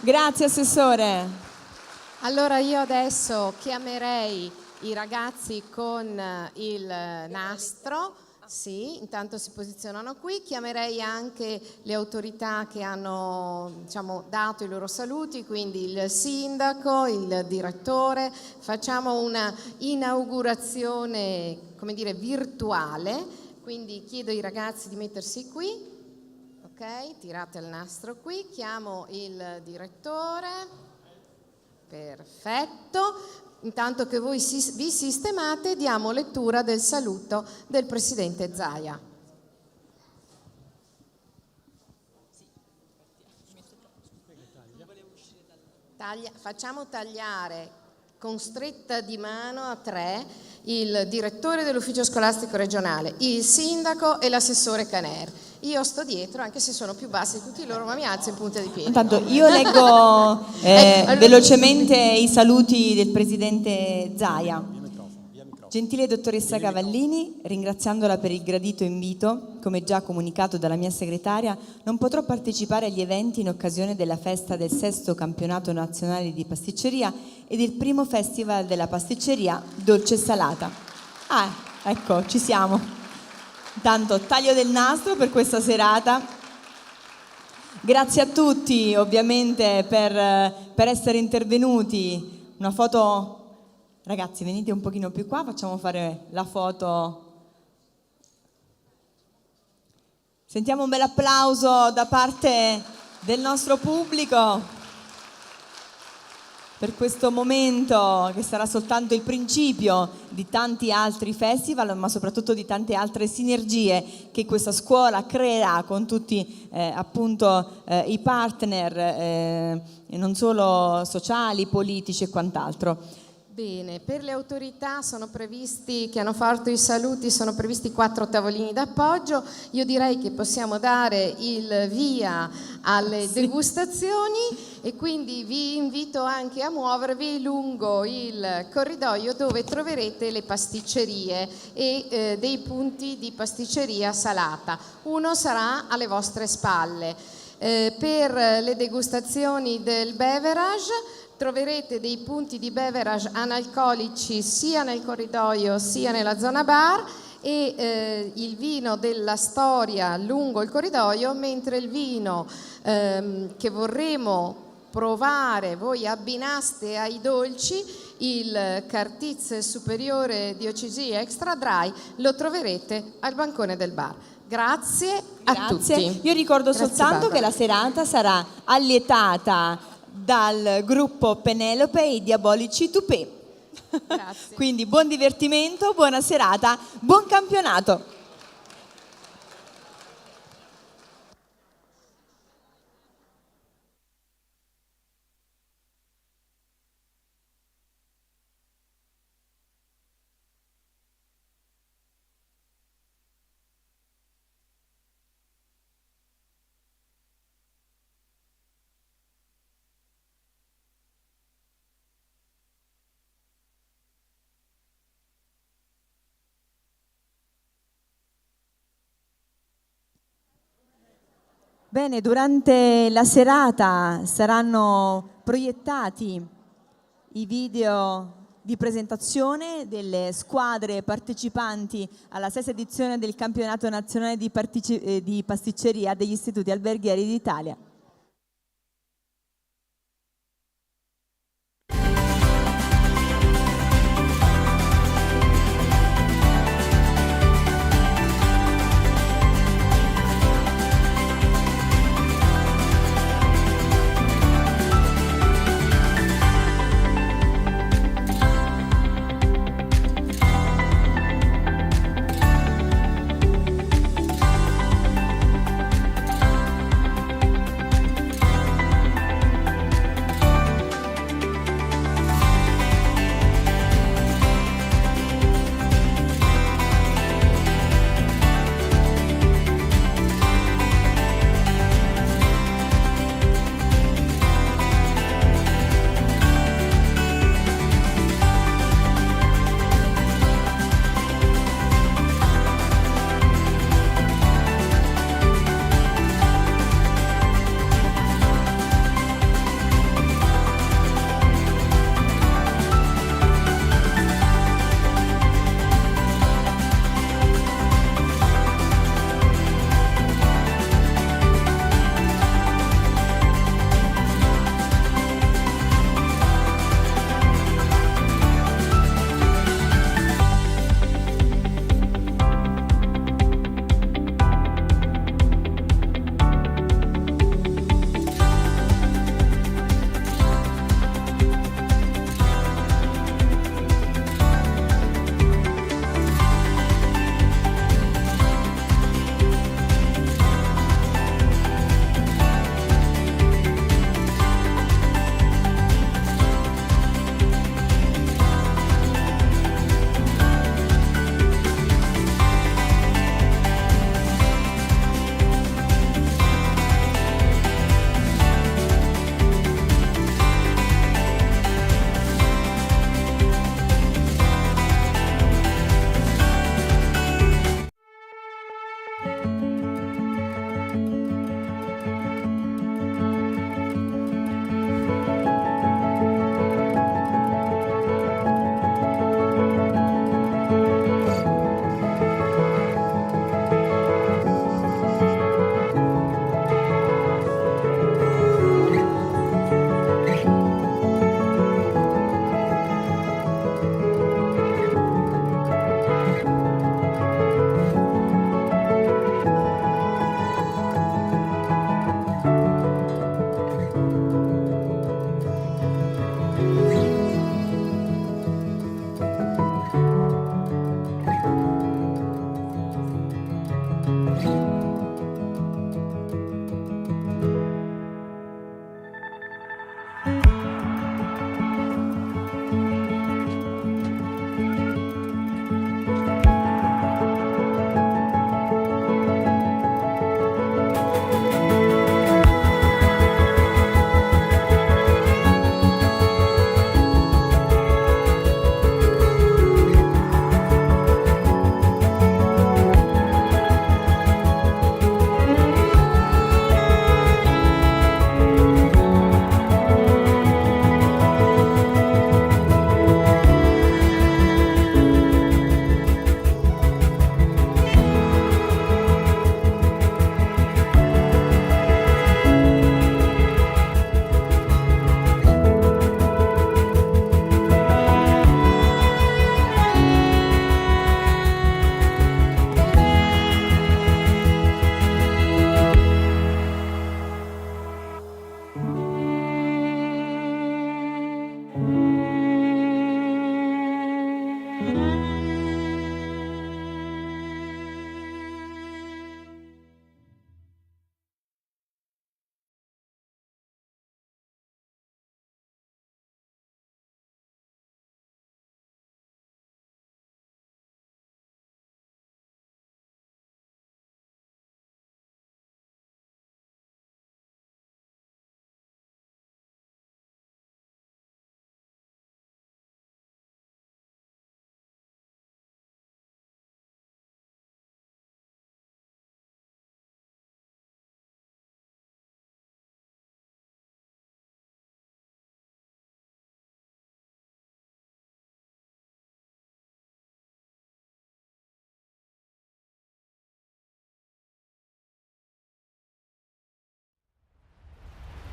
Grazie Assessore. Allora io adesso chiamerei i ragazzi con il nastro. Sì, intanto si posizionano qui. Chiamerei anche le autorità che hanno, diciamo, dato i loro saluti, quindi il sindaco, il direttore. Facciamo una inaugurazione, come dire, virtuale, quindi chiedo ai ragazzi di mettersi qui. Ok, tirate il nastro qui. Chiamo il direttore. Perfetto. Intanto che voi vi sistemate, diamo lettura del saluto del Presidente Zaia. Facciamo tagliare con stretta di mano a 3 il direttore dell'ufficio scolastico regionale, il sindaco e l'assessore Caner. Io sto dietro, anche se sono più bassi di tutti loro, ma mi alzo in punta di piedi. Intanto io leggo velocemente i saluti del Presidente Zaia. Gentile dottoressa Cavallini, ringraziandola per il gradito invito, come già comunicato dalla mia segretaria, non potrò partecipare agli eventi in occasione della festa del 6º campionato nazionale di pasticceria e del primo festival della pasticceria dolce e salata. Ah, ecco, ci siamo. Intanto taglio del nastro per questa serata. Grazie a tutti ovviamente per essere intervenuti. Una foto, ragazzi venite un pochino più qua, facciamo fare la foto. Sentiamo un bel applauso da parte del nostro pubblico per questo momento che sarà soltanto il principio di tanti altri festival, ma soprattutto di tante altre sinergie che questa scuola creerà con tutti appunto i partner non solo sociali, politici e quant'altro. Bene, per le autorità che hanno fatto i saluti sono previsti 4 tavolini d'appoggio. Io direi che possiamo dare il via alle degustazioni e quindi vi invito anche a muovervi lungo il corridoio dove troverete le pasticcerie e dei punti di pasticceria salata. Uno sarà alle vostre spalle. Per le degustazioni del beverage troverete dei punti di beverage analcolici sia nel corridoio sia nella zona bar e il vino della storia lungo il corridoio, mentre il vino che vorremmo provare, voi abbinaste ai dolci, il Cartiz Superiore di OCG Extra Dry, lo troverete al bancone del bar. Grazie a tutti. Io ricordo soltanto che la serata sarà allietata dal gruppo Penelope e i Diabolici Tupè. Grazie. Quindi buon divertimento, buona serata, buon campionato. Bene, durante la serata saranno proiettati i video di presentazione delle squadre partecipanti alla 6ª edizione del campionato nazionale di pasticceria degli istituti alberghieri d'Italia.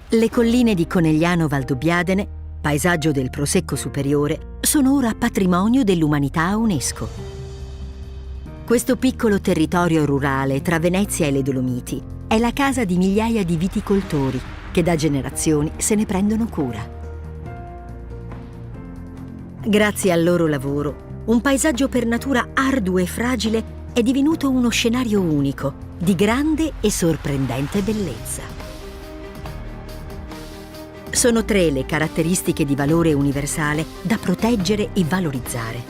Le colline di Conegliano Valdobbiadene, paesaggio del Prosecco Superiore, sono ora patrimonio dell'umanità UNESCO. Questo piccolo territorio rurale tra Venezia e le Dolomiti è la casa di migliaia di viticoltori che da generazioni se ne prendono cura. Grazie al loro lavoro, un paesaggio per natura arduo e fragile è divenuto uno scenario unico, di grande e sorprendente bellezza. Sono 3 le caratteristiche di valore universale da proteggere e valorizzare.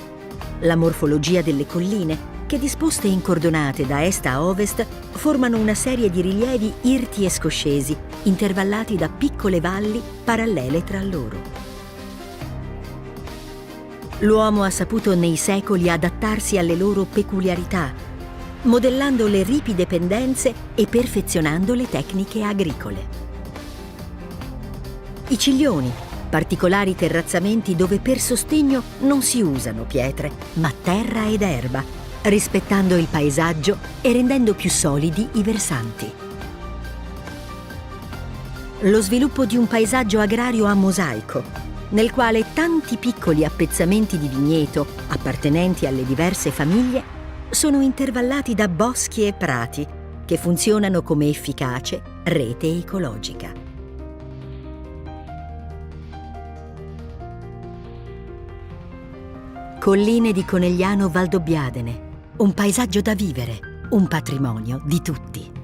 La morfologia delle colline, che disposte in cordonate da est a ovest, formano una serie di rilievi irti e scoscesi, intervallati da piccole valli parallele tra loro. L'uomo ha saputo nei secoli adattarsi alle loro peculiarità, modellando le ripide pendenze e perfezionando le tecniche agricole. I ciglioni, particolari terrazzamenti dove per sostegno non si usano pietre, ma terra ed erba, rispettando il paesaggio e rendendo più solidi i versanti. Lo sviluppo di un paesaggio agrario a mosaico, nel quale tanti piccoli appezzamenti di vigneto, appartenenti alle diverse famiglie, sono intervallati da boschi e prati, che funzionano come efficace rete ecologica. Colline di Conegliano Valdobbiadene, un paesaggio da vivere, un patrimonio di tutti.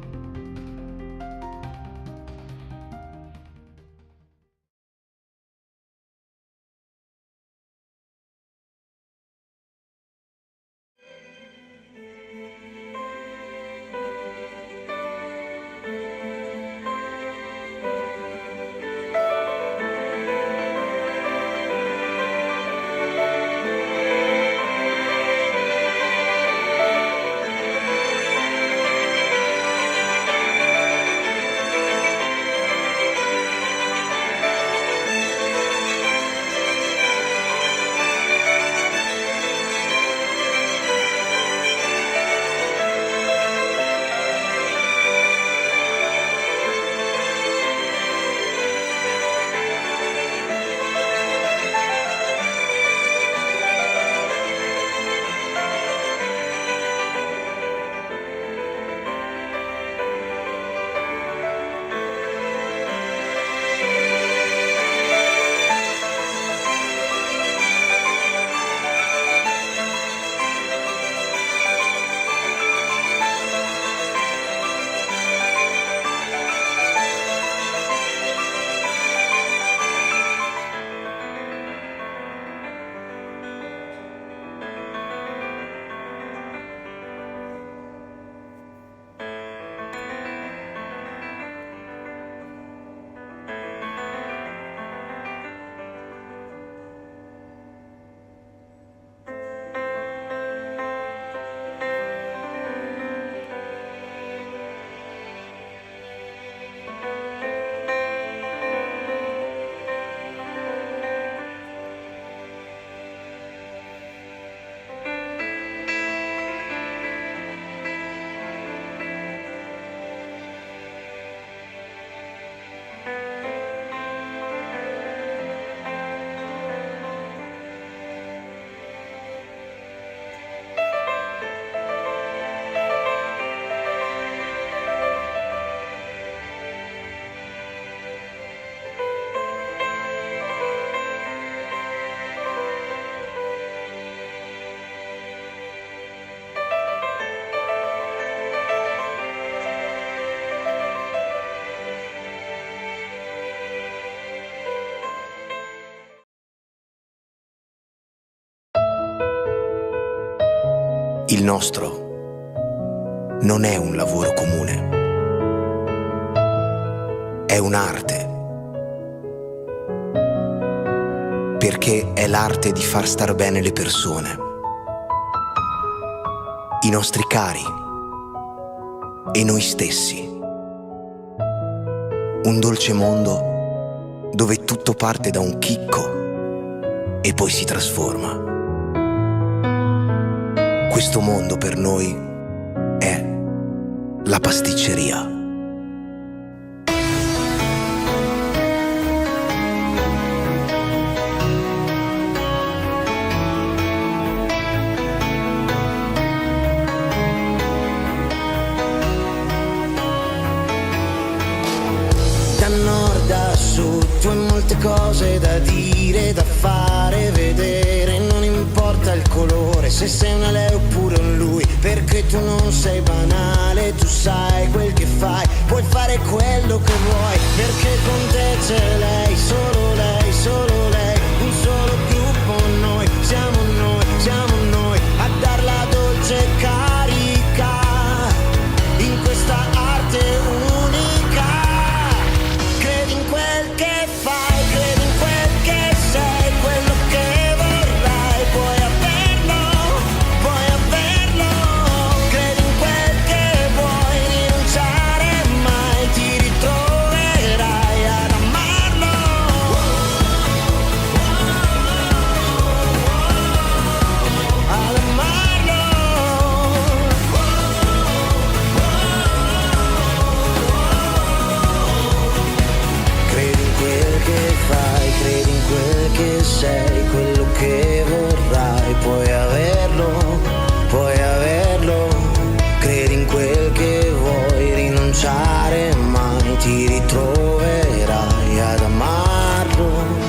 Il nostro non è un lavoro comune, è un'arte, perché è l'arte di far star bene le persone, i nostri cari e noi stessi. Un dolce mondo dove tutto parte da un chicco e poi si trasforma. Questo mondo per noi è la pasticceria. tante cose da dire, da fare, vedere, non importa il colore, se sei una lei oppure un lui, perché tu non sei banale, tu sai quel che fai, puoi fare quello che vuoi, perché con te c'è lei, solo lei, un solo gruppo noi, siamo noi, a dar la dolce carica, in questa arte unica, credi in quel che fai, credi in quel che sei, quello che vorrai, puoi averlo, credi in quel che vuoi, rinunciare mai, ti ritroverai ad amarlo, ad amarlo. Credi in quel che fai, credi in quel che sei, quello che vorrai, puoi averlo, credi in quel che vuoi, rinunciare mai, ti ritroverai ad amarlo.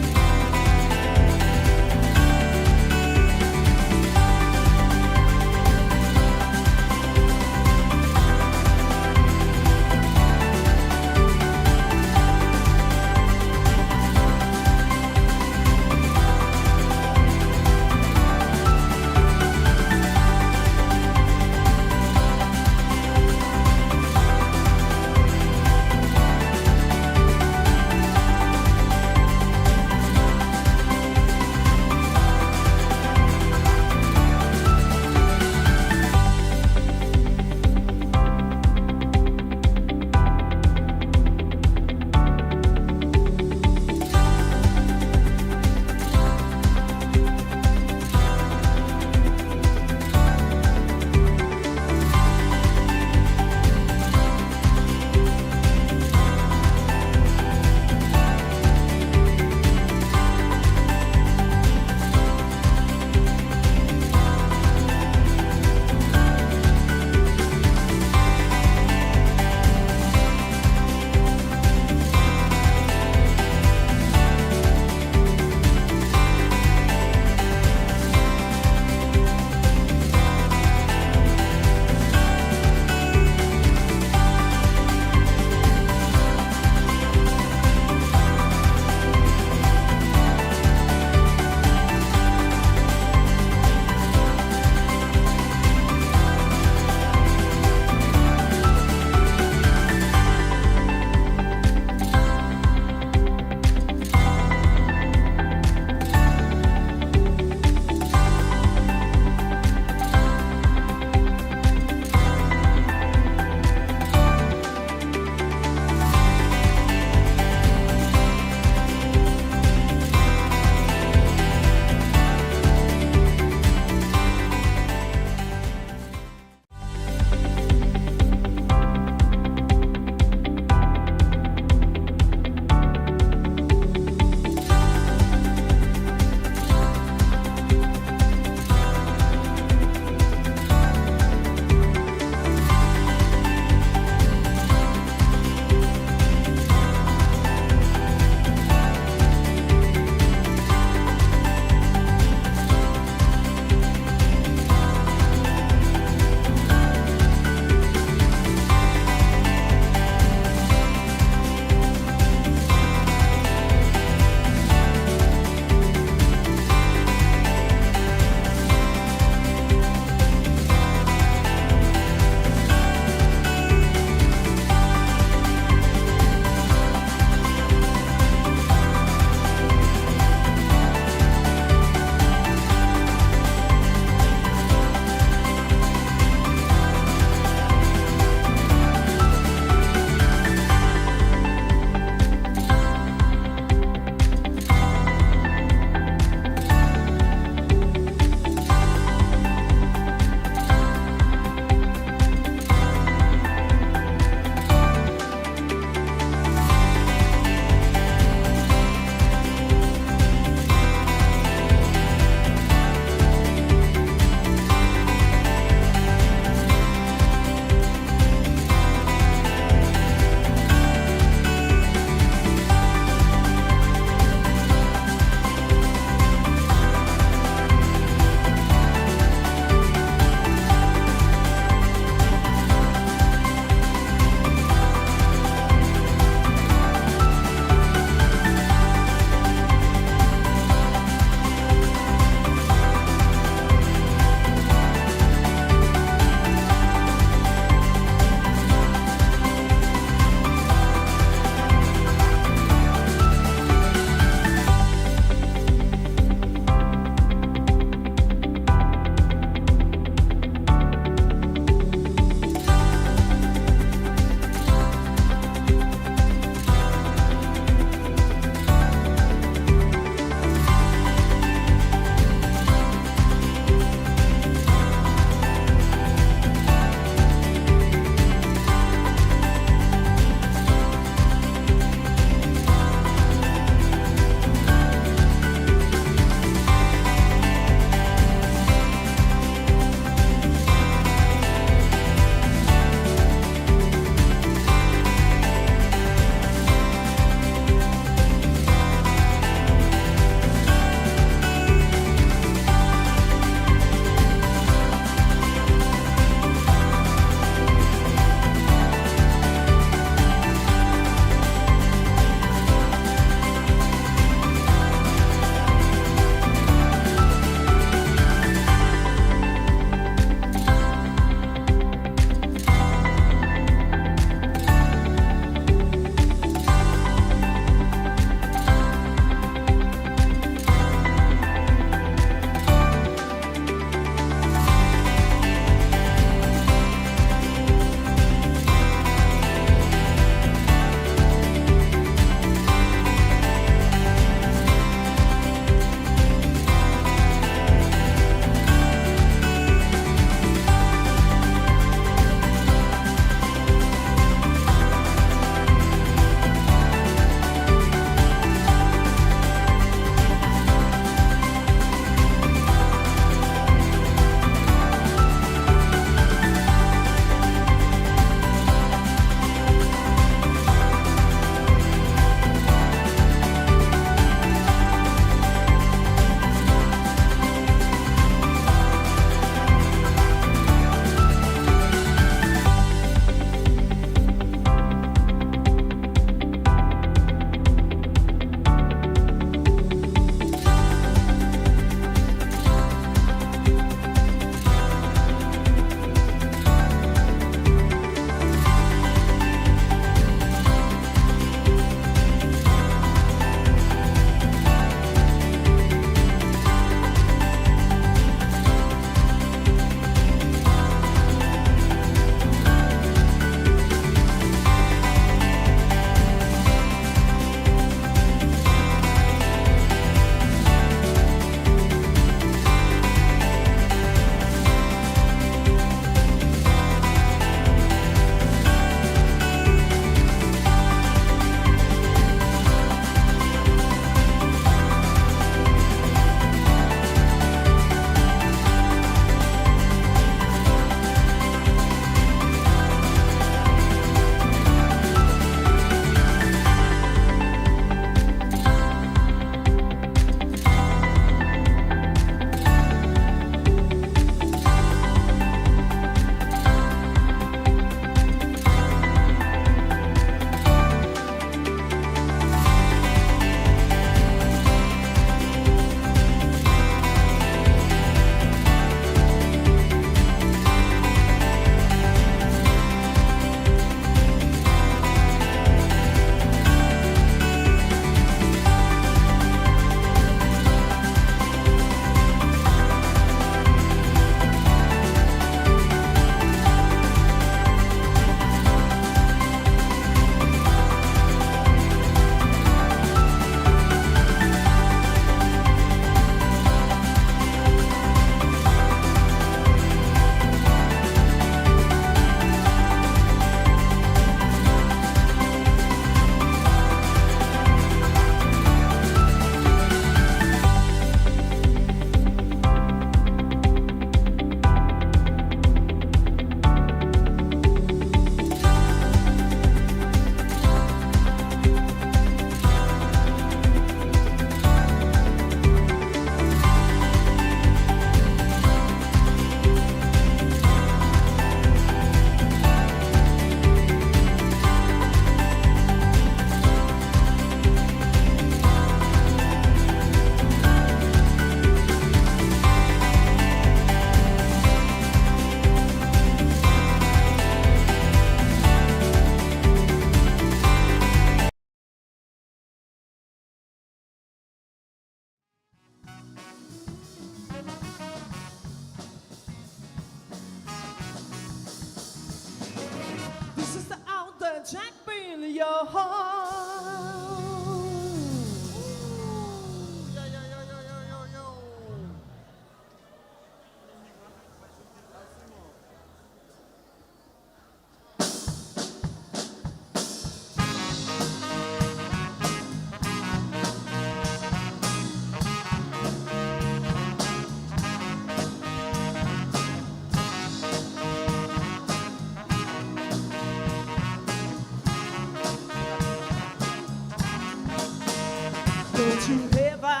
Don't you ever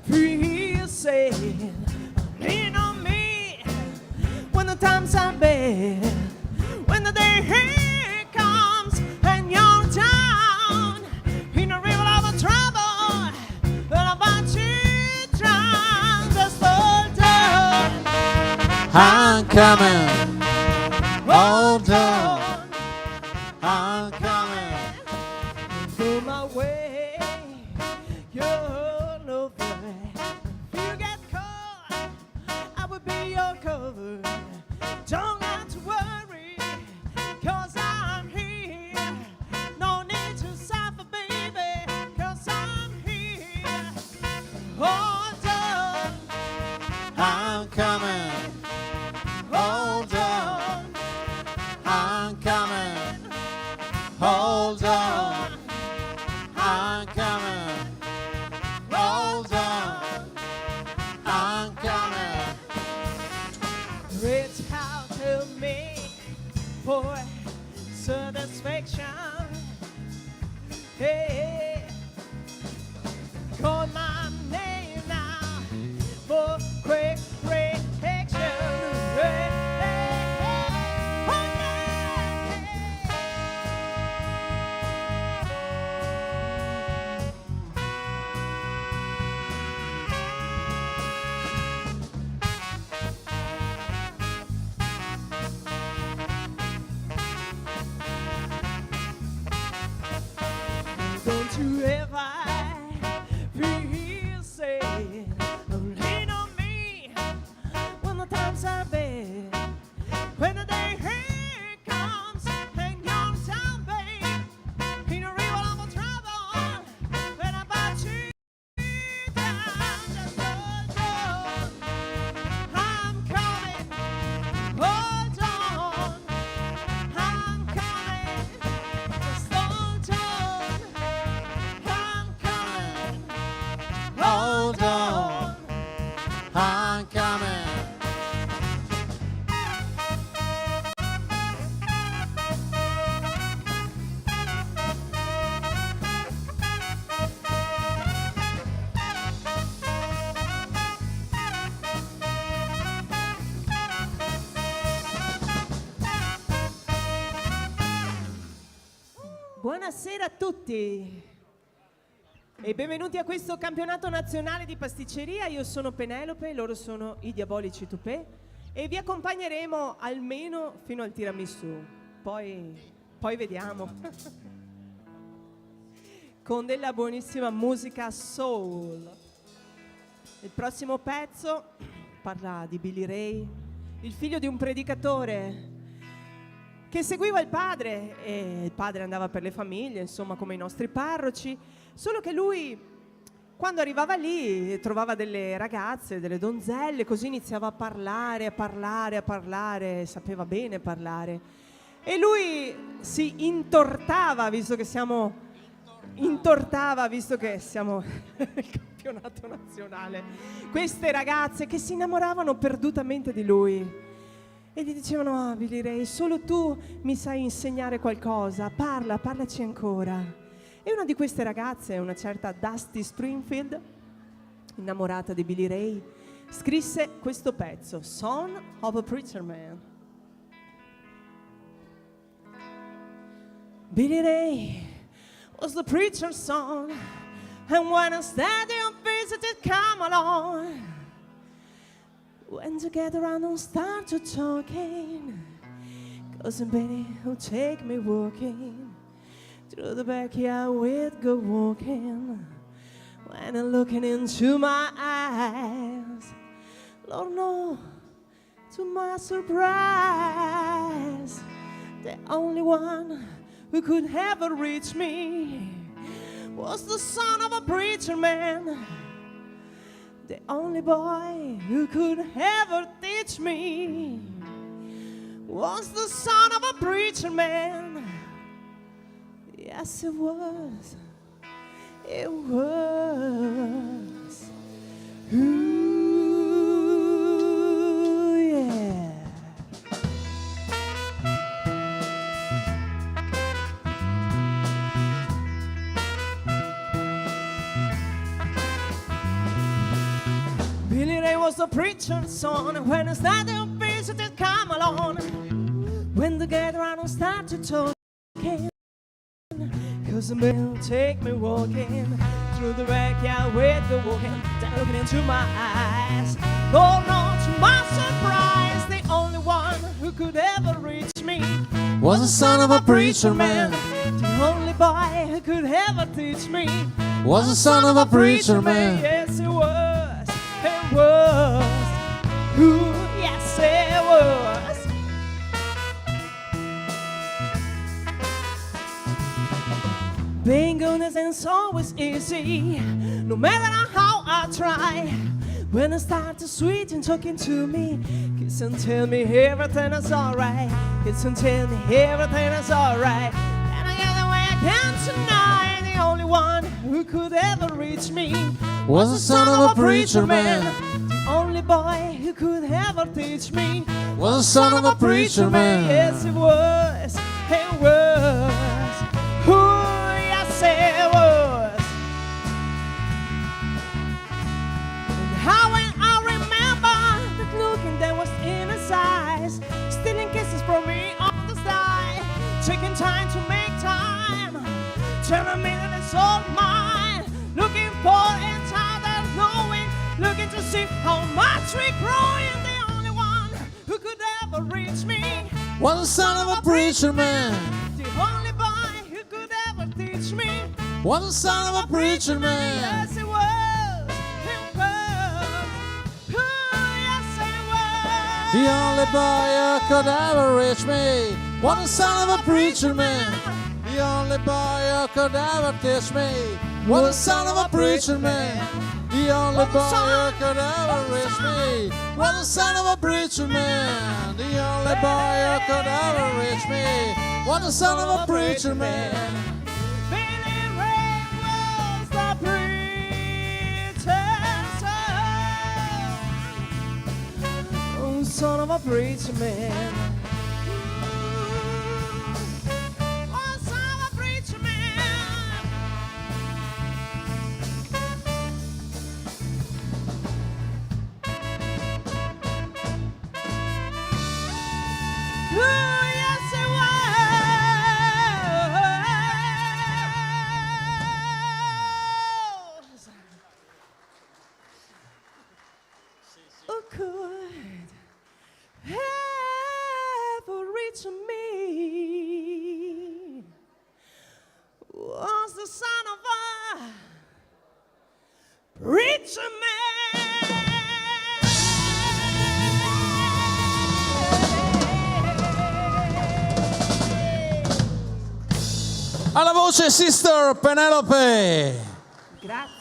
feel sad, lean on me when the times are bad, when the day comes and you're down in a river of trouble, and about to drown. Just hold on, I'm coming. Hold on. I'm coming. go my way. You're no friend. If you get caught, I will be your cover. Don't have to worry, 'cause I'm here. No need to suffer, baby, 'cause I'm here. Hold on, I'm coming. hold on, I'm coming. Hold on. I'm coming. Hold on. I'm coming. reach out to me for satisfaction. Hey, call my name now for quick protection. Hey, hey, hey. Oh, don't you ever feel sad, lean on me when the times are bad, when the day comes and you're down, babe, in a river of trouble, when I'm about to down. Just hold on, I'm coming. Hold on, I'm coming. Just hold on, I'm coming. Hold on. I'm coming. Buonasera a tutti e benvenuti a questo campionato nazionale di pasticceria. Io sono Penelope, loro sono i Diabolici Tupè e vi accompagneremo almeno fino al tiramisù, poi vediamo. Con della buonissima musica soul. Il prossimo pezzo parla di Billy Ray, il figlio di un predicatore che seguiva il padre e il padre andava per le famiglie, insomma come i nostri parroci, solo che lui quando arrivava lì trovava delle ragazze, delle donzelle, così iniziava a parlare, sapeva bene parlare e lui si intortava, visto che siamo nel campionato nazionale, queste ragazze che si innamoravano perdutamente di lui. E gli dicevano: ah, Billy Ray, solo tu mi sai insegnare qualcosa, parlaci ancora. E una di queste ragazze, una certa Dusty Springfield, innamorata di Billy Ray, scrisse questo pezzo, Son of a Preacher Man. Billy Ray was the preacher's son, and when a stadium visited Camelot, when together I don't start to talking, cousin Benny will take me walking through the backyard with good walking. When I'm looking into my eyes, Lord, no, to my surprise, the only one who could ever reach me was the son of a preacher man. The only boy who could ever teach me was the son of a preacher man. Yes, it was. It was. Ooh, yeah. Billy Ray was the preacher's son. When it's not the visitor come along, when the get around and start to talk again, 'cause the man will take me walking through the backyard with the walking, then looking into my eyes. Oh no, to my surprise, the only one who could ever reach me was the son of a preacher man. The only boy who could ever teach me was the son of a preacher man. Yes, it was. It was. Ooh, yes, it was. Being good isn't always easy, no matter how I try. When I start to sweet and talking to me, kiss and tell me everything is alright. Kiss and tell me everything is alright. And I get the way I can tonight. The only one who could ever reach me was the son of a preacher man. The only boy who could ever teach me was the son of a preacher man. Yes, it was. It was. Ooh, yes, it was. How when I remember that look and that was in his eyes, stealing kisses from me on the side, taking time to make time, telling me that it's all mine, looking for each other, knowing, looking to see how much we grow. And the only one who could ever reach me was the son of a preacher man. The only boy who could ever teach me was the son of a preacher man. Yes, it was. The only boy who could ever reach me was the son of a preacher man. The only boy who could ever teach me was the son of a preacher man. The only boy who could ever reach me was the son of a preacher man. The only boy who could ever reach me was the son of a preacher man. Billy Ray was the preacher's son. Son of a preacher man. Oh, son of a preacher man. Oh, yes, it was. Oh, good. Ever reach me was the son of a preacher Alla voce Sister Penelope. Grazie.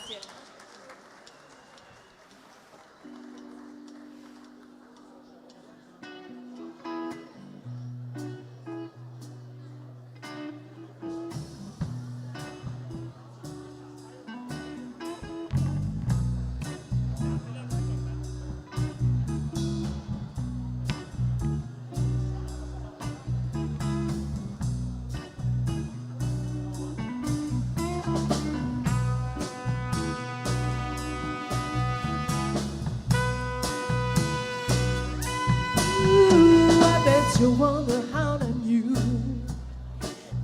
You wonder how I knew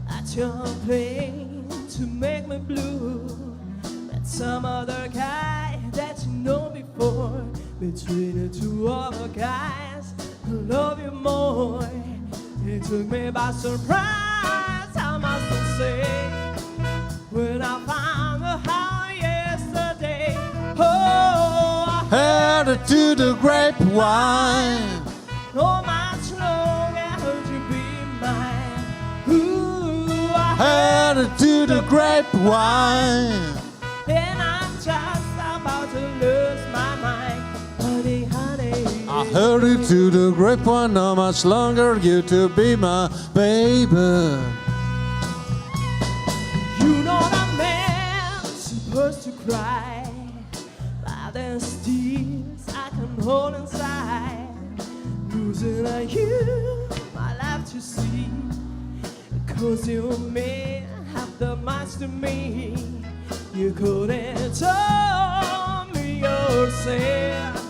that you're playing to make me blue. That some other guy that you know before, between the two other guys who love you more. It took me by surprise, I must say, when I found out yesterday. Oh, I heard it to the grapevine. Oh, much longer would you be mine? Ooh, I the grapevine. And I'm just about to lose my mind. Honey, honey. I heard it to the grapevine, how much longer you to be my baby. You know that man's supposed to cry, but there's tears I can hold inside. Losing you, my life to see, 'cause you mean half the much to me. You couldn't tell me yourself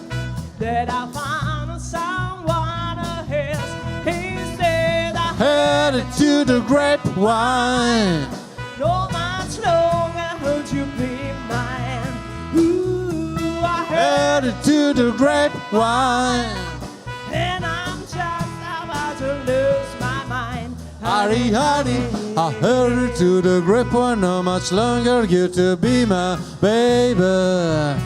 that I found someone else. Instead I Heard it to the grapevine. no much longer would you be mine. Ooh, I Heard it to the grapevine. and I'm just about to lose my mind. Honey, honey, I heard it to the grapevine, how much longer you to be my baby.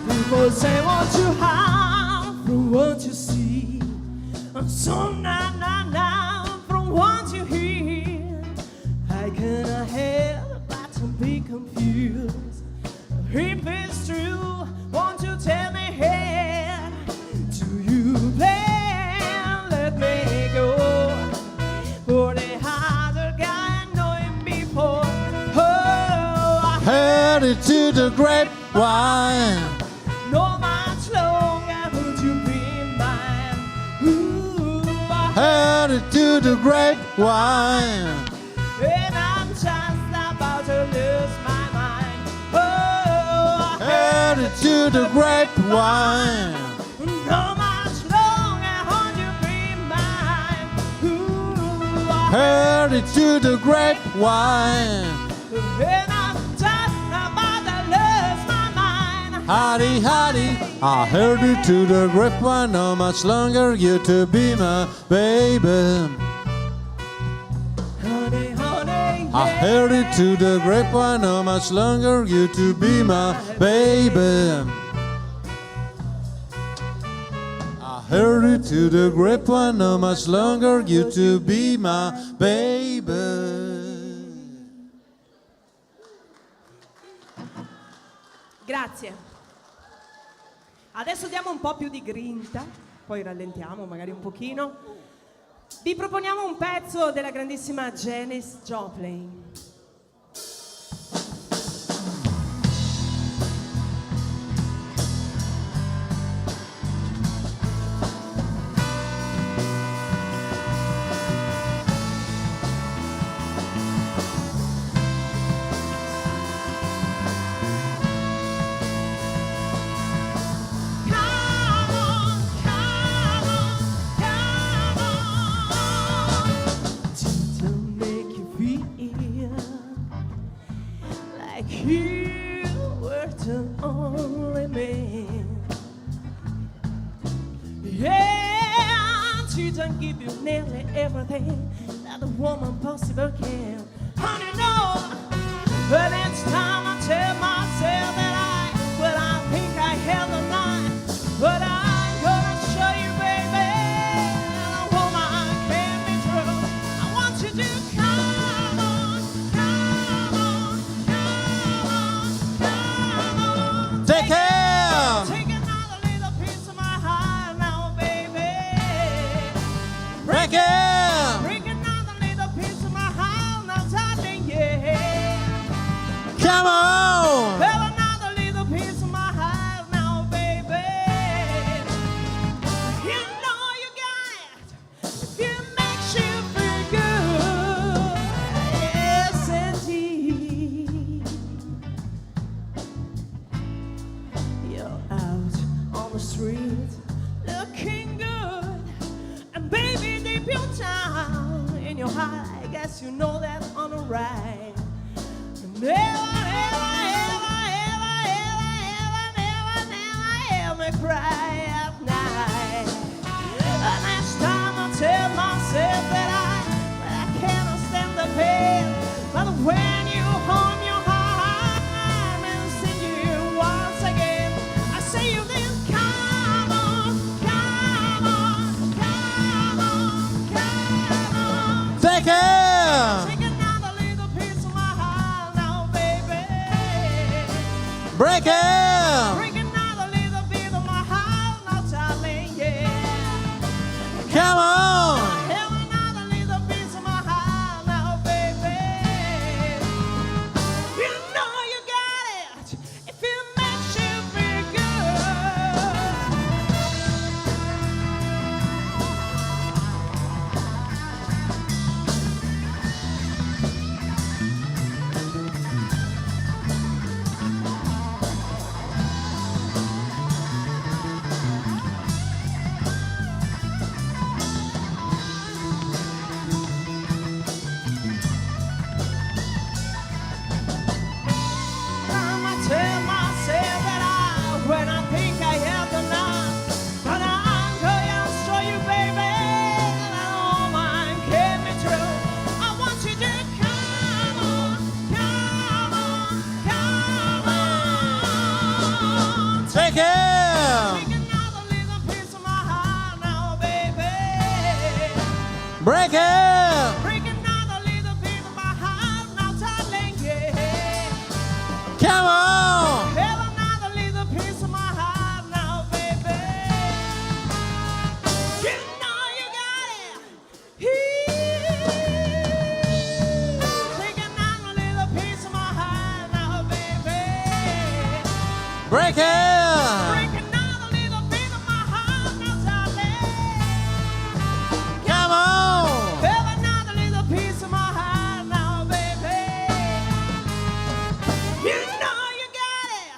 People say what you have from what you see, and so now from what you hear. I cannot help but to be confused. If it's true, won't you tell me here? Do you plan? Let me go. For the other guy knowing before. Oh, I Heard it to the grapevine. no much longer would you be mine. Ooh, I Heard it to the grapevine. and I'm just about to lose my mind. Oh, I Heard it to the grapevine. no much longer would you be mine. Ooh, I Heard it to the grapevine. and I'm just about to lose my mind. Howdy, howdy, I heard it to the grapevine, how much longer you to be my baby. Honey, honey, I heard it to the grapevine, how much longer you to be my baby. I heard it to the grapevine, how much longer you to be my baby. Grazie. Adesso diamo un po' più di grinta, poi rallentiamo magari un pochino. Vi proponiamo un pezzo della grandissima Janis Joplin. You were the only man. Yeah, she done give you nearly everything that a woman possible can. Honey, no, but each time I tell myself that I think I held the line. But I'm gonna show you, baby, that a woman can be true. I want you to come. Take care. Take another little piece of my heart now, baby. Break it. Break another little piece of my heart now, darling, yeah. Come on. Have another little piece of my heart now, baby. You know you got it. If it makes you feel good, yes indeed. You're out on the street looking good, and baby deep down in your heart, I guess you know that's on the right. Never, ever, ever, ever, ever, ever, never, never, ever cry at night. And next time I tell myself that I cannot stand the pain, but when you hold your heart and sing you once again, I say you this, come on, come on, come on, come on. Take care. Take another little piece of my heart now, baby. Break it. Break another little bit of my heart now, darling, yeah. Come on. Have another little piece of my heart now, baby. You know you got it if it makes you feel good. I tell myself that when I think I have enough, but I'm going to show you, baby, that all mine can be true. I want you to come on, come on, come on. Take care. Take another little piece of my heart now, baby. Break it. Break another little piece of my heart now, darling, yeah. Come on. Have another little piece of my heart now, baby. You know you got it. Take another little piece of my heart now, baby. Break it. Break another little bit of my heart now, darling. Come on. Have another little piece of my heart now, baby. You know you got it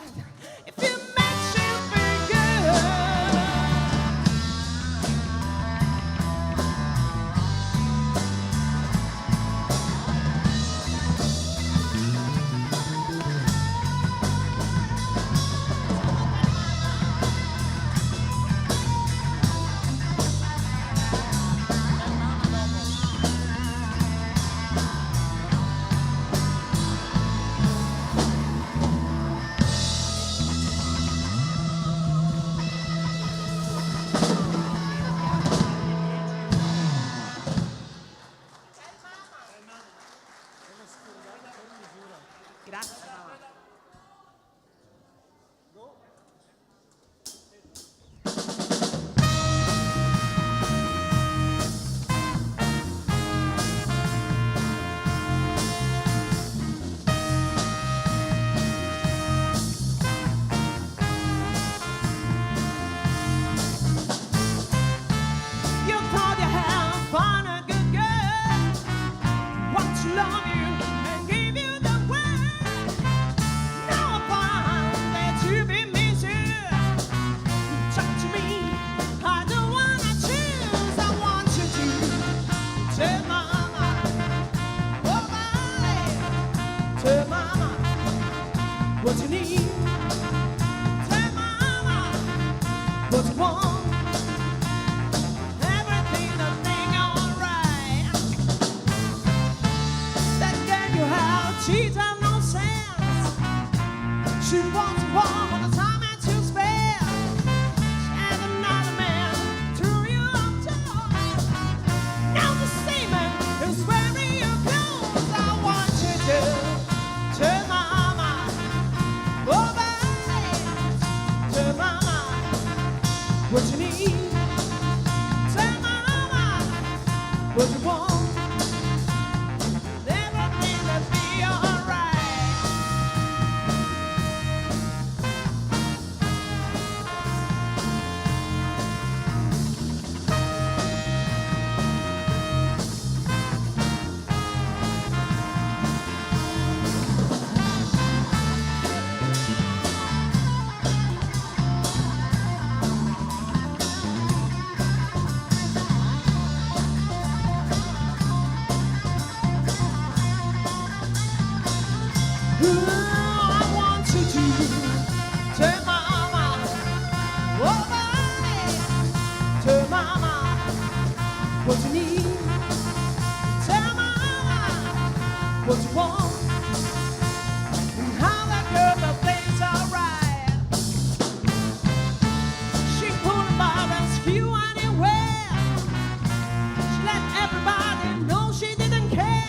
if it makes you feel good. Grazie. You thought you had found a good girl, want to love you and give you the world. Now I find that you be missing. Talk to me, I don't wanna choose. I want you to tell mama, oh my, tell mama what you need. Tell mama what you want. Everything to think alright. That girl you have, she's have no sense. She wants to walk all the time and to spare. And another man threw you up top. Now the same man is wearing your clothes. I want you to tell mama, oh baby, what you want. And how that girl that things alright. She pulled about and skew anywhere. She let everybody know she didn't care.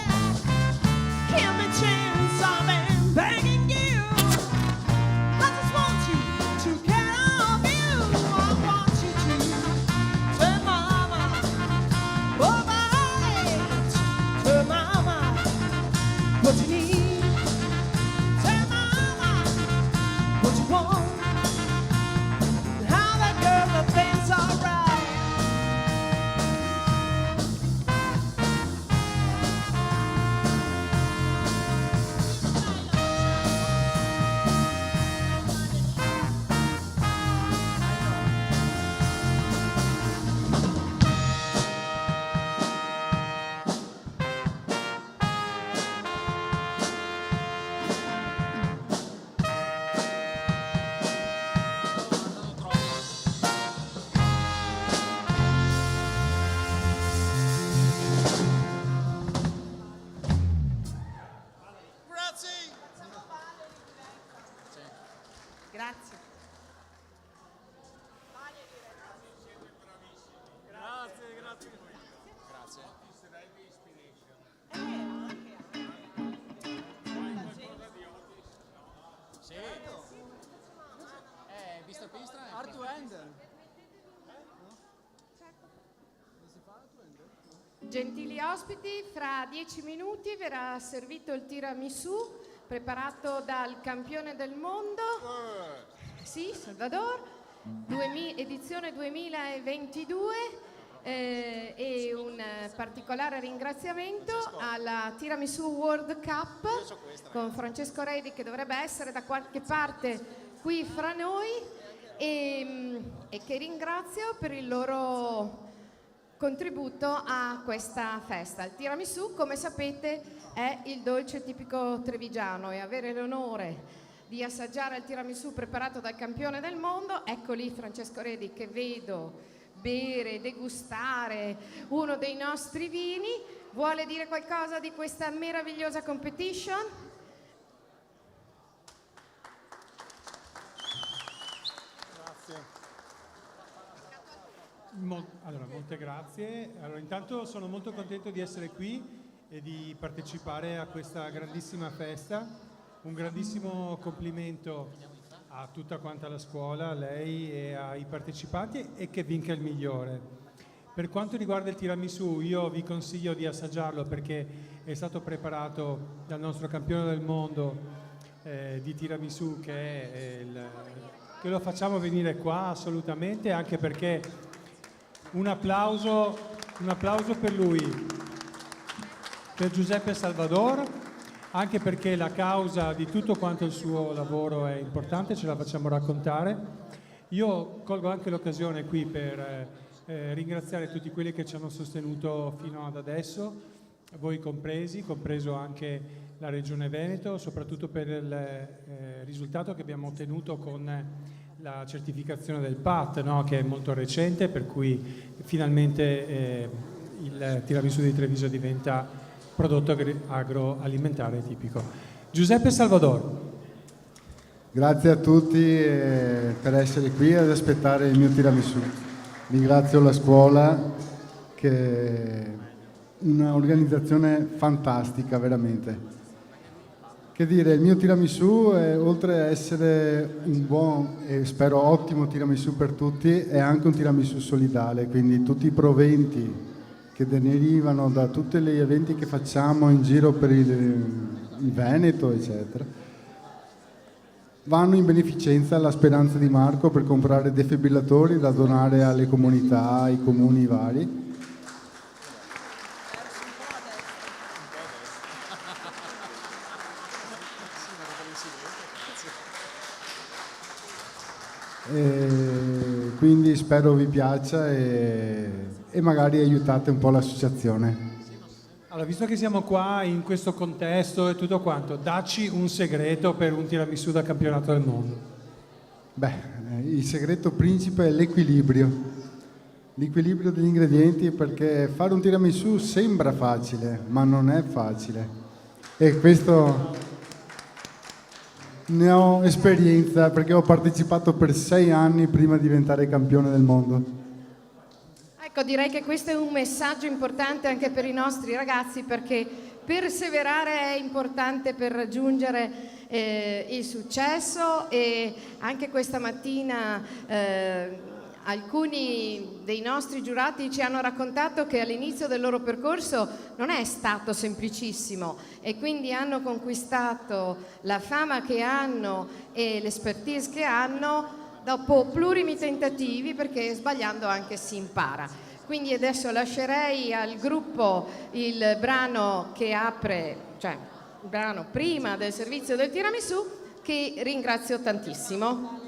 Give me a chance, I've been begging you. I just want you to get off you. I want you to tell mama, oh my, tell mama what you need. Tell mama what you want. How that girl that thinks alright. Grazie. Sì. Visto Pistra? Art to end. Gentili ospiti, fra 10 minuti verrà servito il tiramisù preparato dal campione del mondo, sì, Salvador, edizione 2022, e un particolare ringraziamento alla Tiramisù World Cup con Francesco Redi, che dovrebbe essere da qualche parte qui fra noi, e che ringrazio per il loro contributo a questa festa. Il tiramisù, come sapete, è il dolce tipico trevigiano, e avere l'onore di assaggiare il tiramisù preparato dal campione del mondo, ecco lì Francesco Redi che vedo bere, degustare uno dei nostri vini. Vuole dire qualcosa di questa meravigliosa competition? Allora, molte grazie. Allora, intanto sono molto contento di essere qui e di partecipare a questa grandissima festa. Un grandissimo complimento a tutta quanta la scuola, a lei e ai partecipanti, e che vinca il migliore. Per quanto riguarda il tiramisù, io vi consiglio di assaggiarlo perché è stato preparato dal nostro campione del mondo di tiramisù, che lo facciamo venire qua assolutamente, anche perché un applauso per lui, per Giuseppe Salvador, anche perché la causa di tutto quanto il suo lavoro è importante, ce la facciamo raccontare. Io colgo anche l'occasione qui per ringraziare tutti quelli che ci hanno sostenuto fino ad adesso, voi compresi, compreso anche la Regione Veneto, soprattutto per il risultato che abbiamo ottenuto con la certificazione del PAT, no? Che è molto recente, per cui finalmente il tiramisù di Treviso diventa prodotto agroalimentare tipico. Giuseppe Salvador. Grazie a tutti per essere qui ad aspettare il mio tiramisù. Ringrazio la scuola, che è un'organizzazione fantastica, veramente. Che dire, il mio tiramisù, oltre a essere un buon e spero ottimo tiramisù per tutti, è anche un tiramisù solidale, quindi tutti i proventi che derivano da tutti gli eventi che facciamo in giro per il Veneto, eccetera, vanno in beneficenza alla Speranza di Marco per comprare defibrillatori da donare alle comunità, ai comuni vari. Quindi spero vi piaccia e magari aiutate un po' l'associazione. Allora, visto che siamo qua in questo contesto e tutto quanto, dacci un segreto per un tiramisù da campionato del mondo. Beh, il segreto principe è l'equilibrio degli ingredienti, perché fare un tiramisù sembra facile, ma non è facile. E questo ne ho esperienza perché ho partecipato per 6 anni prima di diventare campione del mondo. Ecco, direi che questo è un messaggio importante anche per i nostri ragazzi, perché perseverare è importante per raggiungere il successo, e anche questa mattina alcuni dei nostri giurati ci hanno raccontato che all'inizio del loro percorso non è stato semplicissimo, e quindi hanno conquistato la fama che hanno e l'expertise che hanno dopo plurimi tentativi, perché sbagliando anche si impara. Quindi adesso lascerei al gruppo il brano che apre, cioè il brano prima del servizio del tiramisù, che ringrazio tantissimo.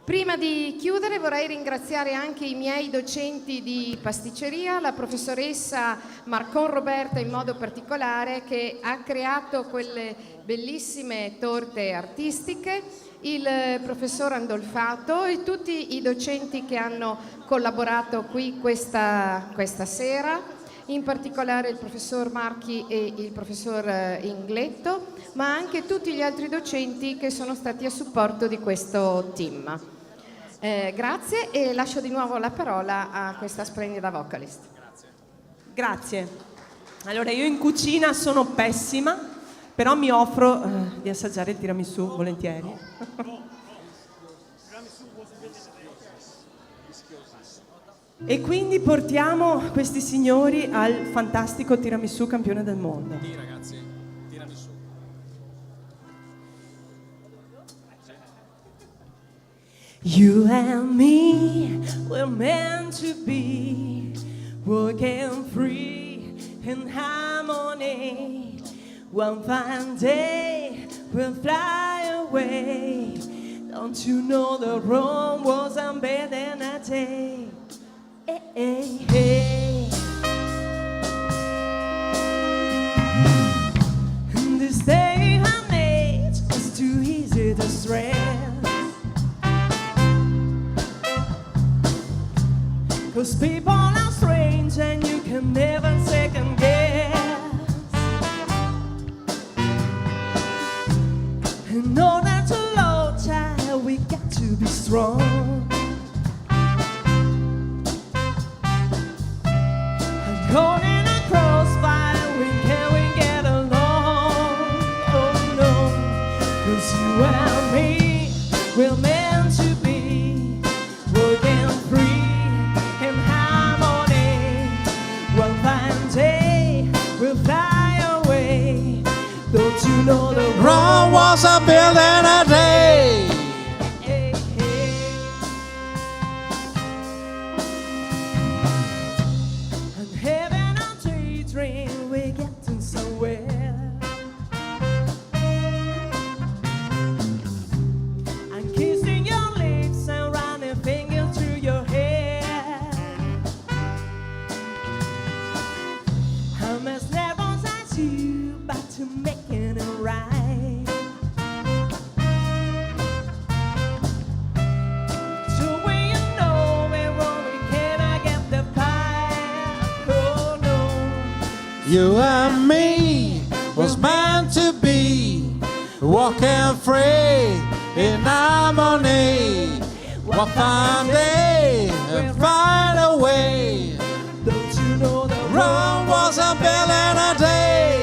Prima di chiudere vorrei ringraziare anche i miei docenti di pasticceria, la professoressa Marcon Roberta in modo particolare, che ha creato quelle bellissime torte artistiche, il professor Andolfato e tutti i docenti che hanno collaborato qui questa sera, in particolare il professor Marchi e il professor Ingletto, ma anche tutti gli altri docenti che sono stati a supporto di questo team. Grazie, e lascio di nuovo la parola a questa splendida vocalist. Grazie. Allora, io in cucina sono pessima, però mi offro di assaggiare il tiramisù volentieri. E quindi portiamo questi signori al fantastico tiramisù campione del mondo. Sì, ragazzi, tiramisù. You and me were meant to be, working free in harmony. One fine day we'll fly away. Don't you know the road was better than a day? Hey, hey, hey. And this day I made is too easy to stress. 'Cause people are strange and you can never second guess. In order to love, child, we got to be strong. And holding a crossfire, we get along. Oh no, 'cause you and me, we're meant to be, working free in harmony. One fine day, we'll fly away. Don't you know the Rome was built in a day. Hey, hey. And having a daydream, we're getting somewhere. And kissing your lips and running fingers through your hair. I'm as nervous as you, but to making it right. So when you know we're wrong, can I get the pie? Oh no. You and me was meant to be, walking free in harmony. One fine day and find a way. Don't you know the Rome was built in a day.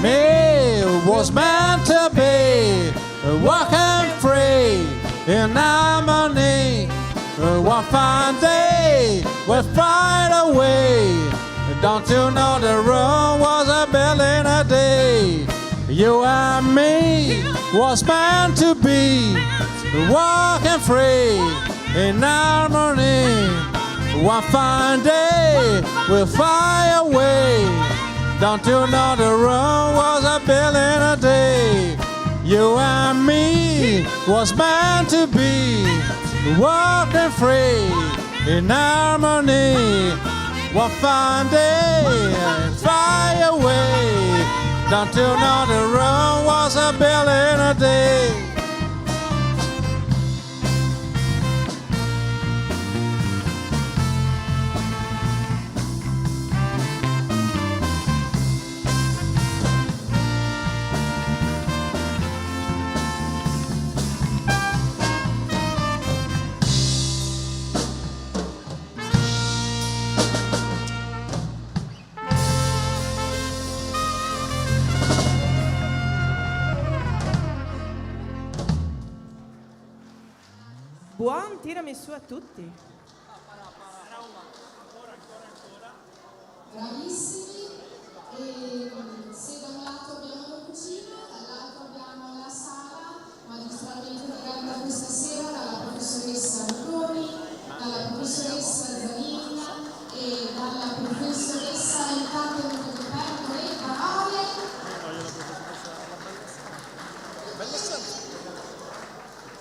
Me was meant to be, walking free in harmony. One fine day we'll find a way. Don't you know the room was built in a day? You and me was meant to be, walking free in harmony. One fine day we'll fly away down to another room was a billion a day. You and me was meant to be, walking free in harmony. One fine day and fly away down to another room was a billion a day. Buon tiramisù a tutti. Bravissimi, e se da un lato abbiamo la cucina, dall'altro abbiamo la sala magistralmente regata questa sera dalla professoressa Rugoni, dalla professoressa Zanin e dalla professoressa, intanto che perdo le parole.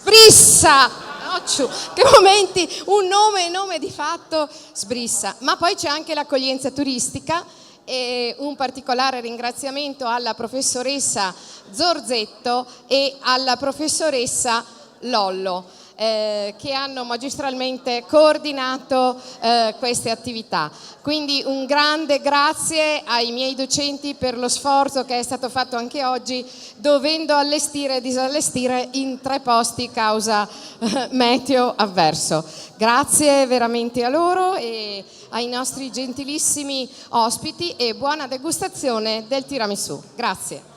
Sbrissa! Che momenti, un nome di fatto, Sbrissa. Ma poi c'è anche l'accoglienza turistica e un particolare ringraziamento alla professoressa Zorzetto e alla professoressa Lollo, che hanno magistralmente coordinato queste attività. Quindi un grande grazie ai miei docenti per lo sforzo che è stato fatto anche oggi, dovendo allestire e disallestire in 3 posti causa meteo avverso. Grazie veramente a loro e ai nostri gentilissimi ospiti e buona degustazione del tiramisù. Grazie.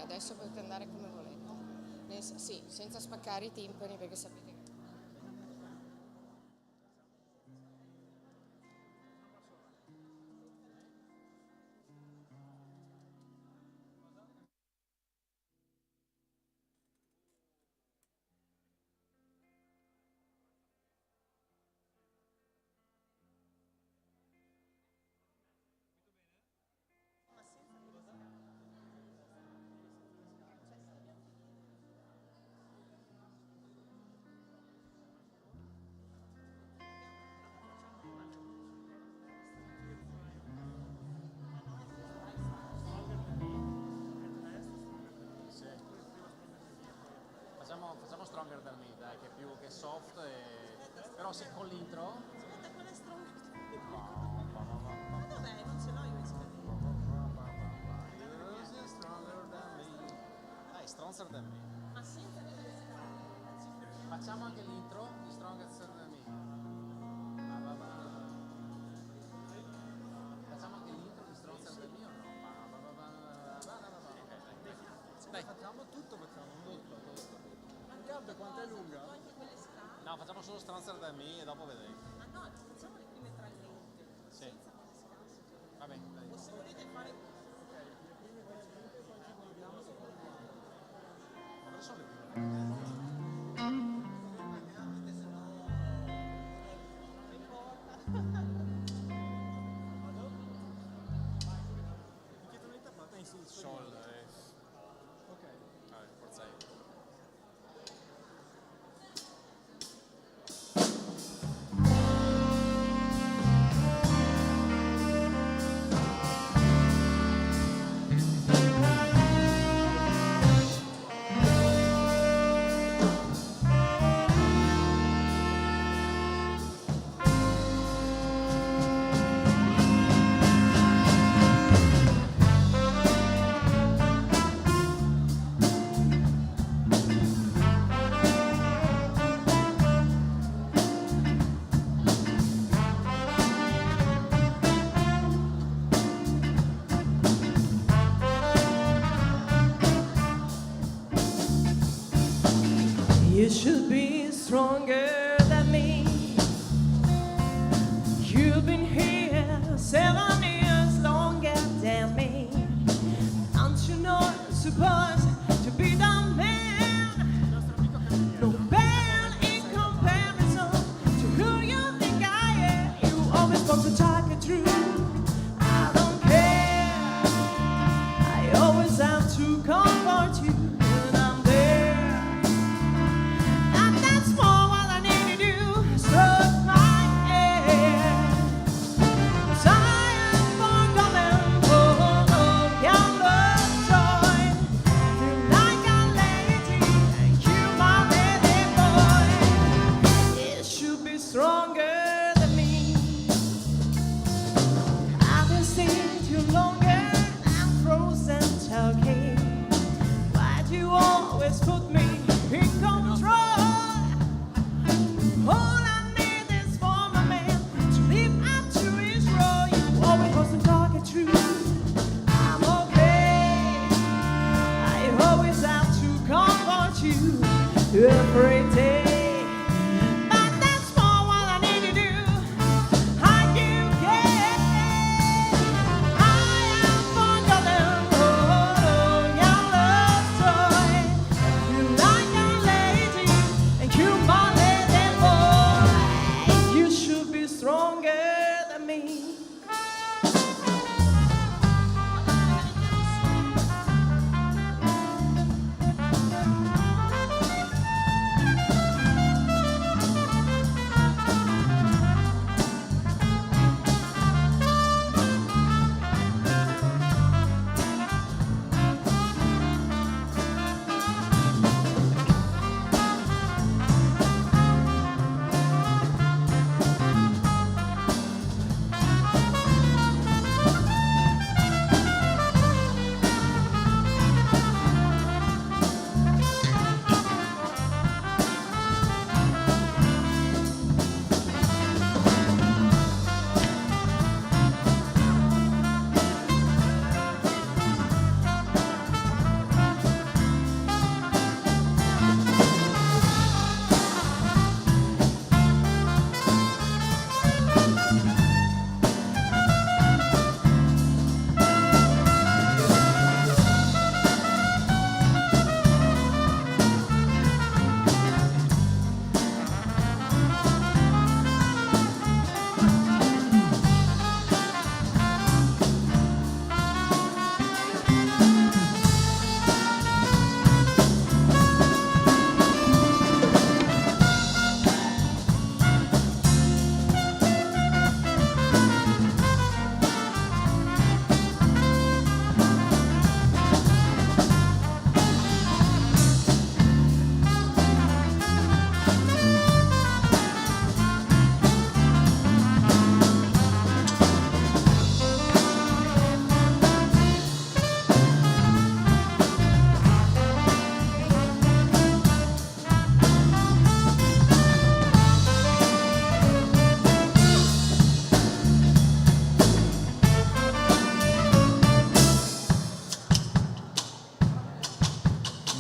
Adesso potete andare come volete. Sì, senza spaccare i timpani perché sapete che... Facciamo Stronger Than Me, dai, che è più che soft, però se con l'intro... Dov'è? Non ce l'ho io Dai, Stronger Than Me. Ma senza Facciamo anche l'intro di Stronger Than Me. Facciamo anche l'intro di Stronger Than Me o no? Dai, facciamo tutto, Guarda quanto è lunga. No, facciamo solo Stronger Than Me e dopo vedremo. Ma no, facciamo le prime 3 lente. Sì. Va bene, dai. O se volete fare... Ok, le prime 3 lente e poi ci guardiamo se Ma dove sono le prime? Sol, ok. Vabbè, forza io. You should be stronger than me. You've been here 7 years longer. every day. But that's more what I need to do. How you get? I am forgotten for your love story. You like a lady and you more than boy. You should be stronger than me.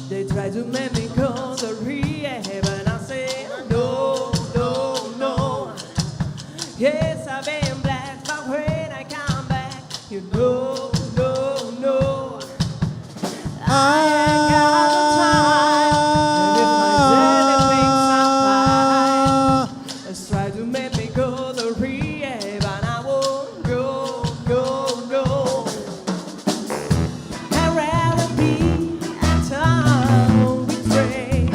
They try to make me go to rehab and I say no, no, no. Yes, I've been black, but when I come back, you know, no, no. I ain't got the time, and if my daddy thinks I'm fine, let's try to make me go to rehab and I won't go, go, go. I'd rather be at home with Ray.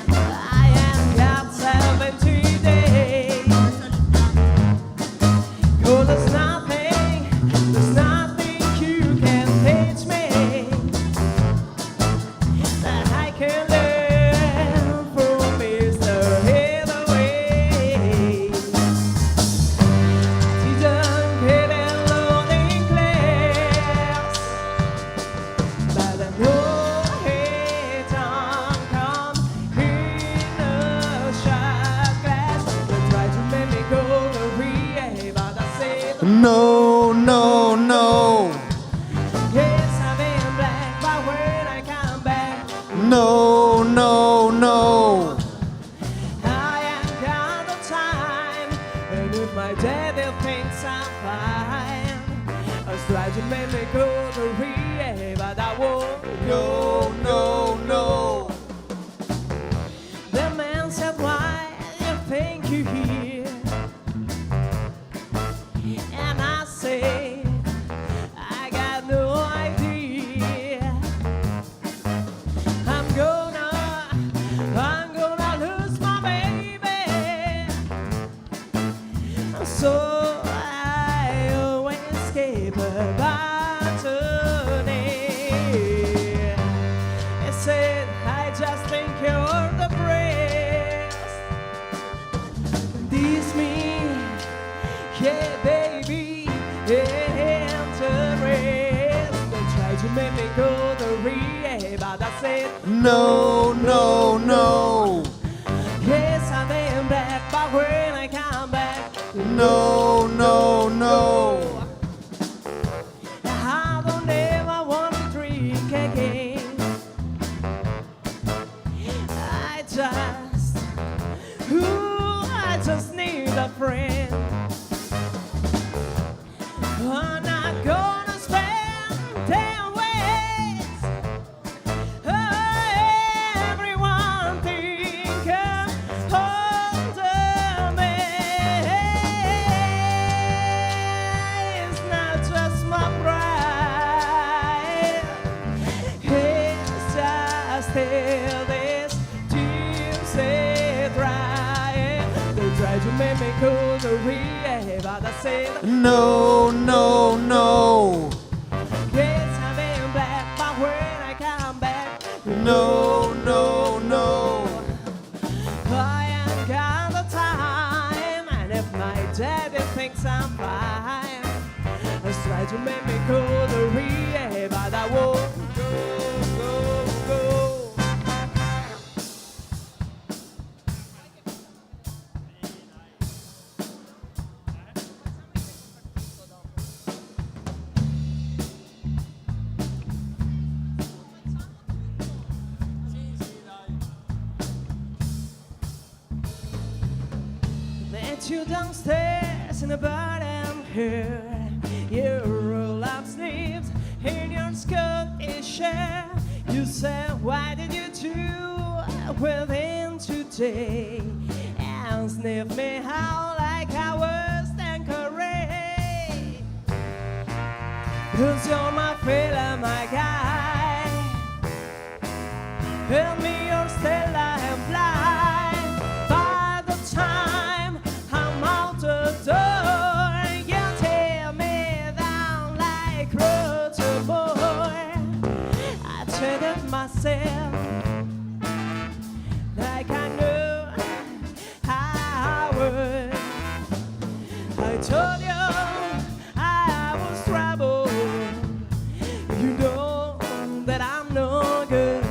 I ain't got 70 days. 'Cause there's nothing you can teach me that I can learn from Mr. Hathaway. She done get a learning class, but I know he don't come in a shot glass. They try to make me go to rehab, but I say No, no, no. yes, I've been black, but when I come back, No, no, no. I ain't got the time. And if my daddy thinks I'm fine, I'll try to make me go to rehab, but I won't. No, no, no. The man said, why you think you here? And I say, I got no idea. I'm gonna lose my baby. So I always escape a botany. It said, I just think you're the breast. This me, yeah, baby, and the rest. They tried to make me go to rehab, but I said, No, no, no. yes, I've been back, but when I come back, No, no, no. I don't ever want to drink again. No, no, no. Yes, I've been black, but when I come back, No, no, no. I ain't got the time. And if my daddy thinks I'm fine, he's trying to make me go the real, but I won't go. Met you downstairs in the bottom here. You roll up sleeves in your skirt is shirt. You said, why did you do with him today? And sniff me out like I was Tanqueray. 'Cause you're my fella, my guy. Tell me you're still and fly. By the time I'm out the door, you tear me down like Roger Boy. I treated myself like I knew I would. I told you I was trouble. You know that I'm no good.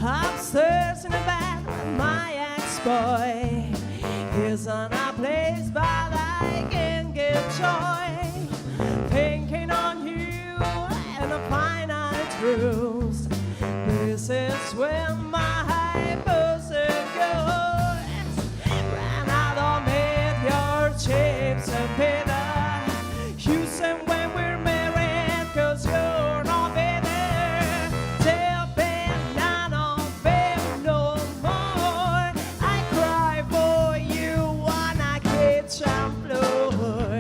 Upstairs in the back, my ex-boy is on a place, but I can get joy thinking on you and the finite truths. This is where my hypothesis goes. When I don't meet your chips and bitter, you say when we're married, 'cause you're not better. Tell Ben I don't feel no more. I cry for you on a kitchen floor.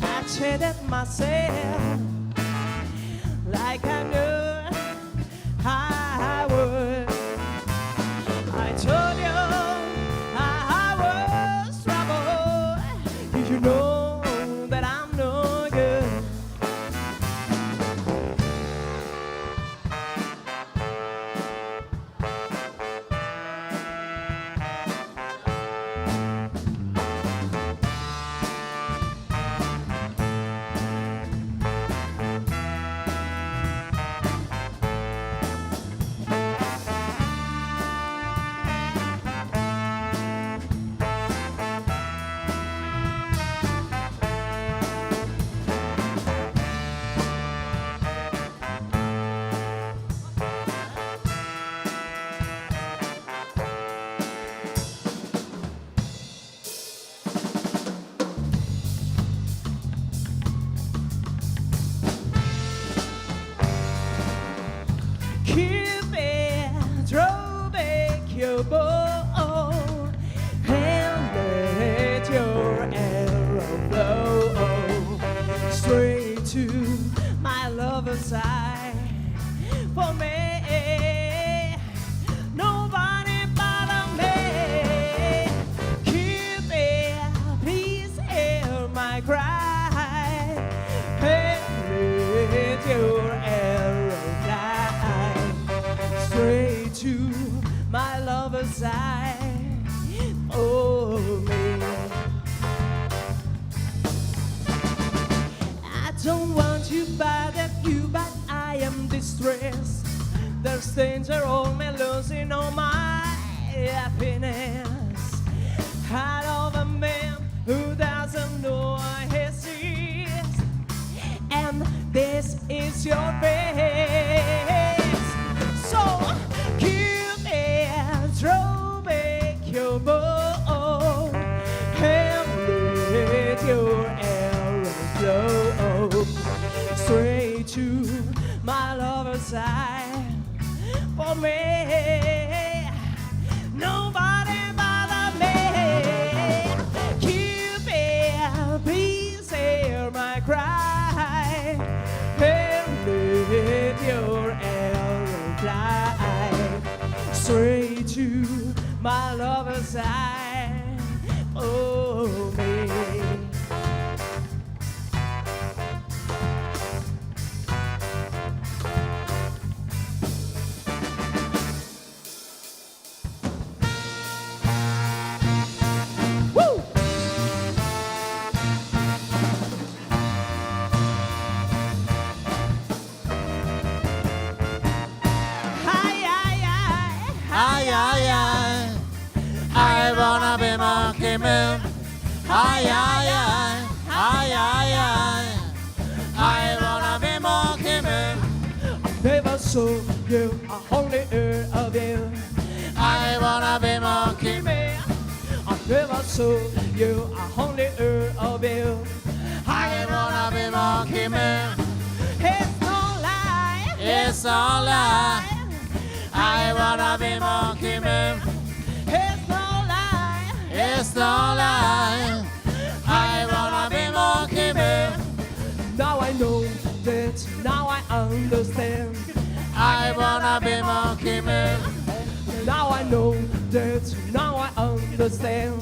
I treated myself like I knew I would. I told you I was trouble. You know that I'm no good. Cupid drove back your bow and let your arrow blow straight to my lover's eye. For me, nobody but me. Cupid, please hear my cry and let your arrow fly straight to my lover's eye. Oh, me. I don't want to bother you, but I other side. Oh, me. Woo! Ay, ay, ay, I wanna be Monkey Man. Ay, ay, ay, ay, ay, ay, I wanna be Monkey Man. I never saw you, I only heard of you. I wanna be Monkey Man. I never saw you, I only heard of you. I wanna be Monkey Man. It's no lie, It's no lie. I wanna be Monkey Man. it's no lie. It's no lie. I wanna be Monkey Man. Now I know that, now I understand. I wanna be Monkey Man. Now I know that, now I understand.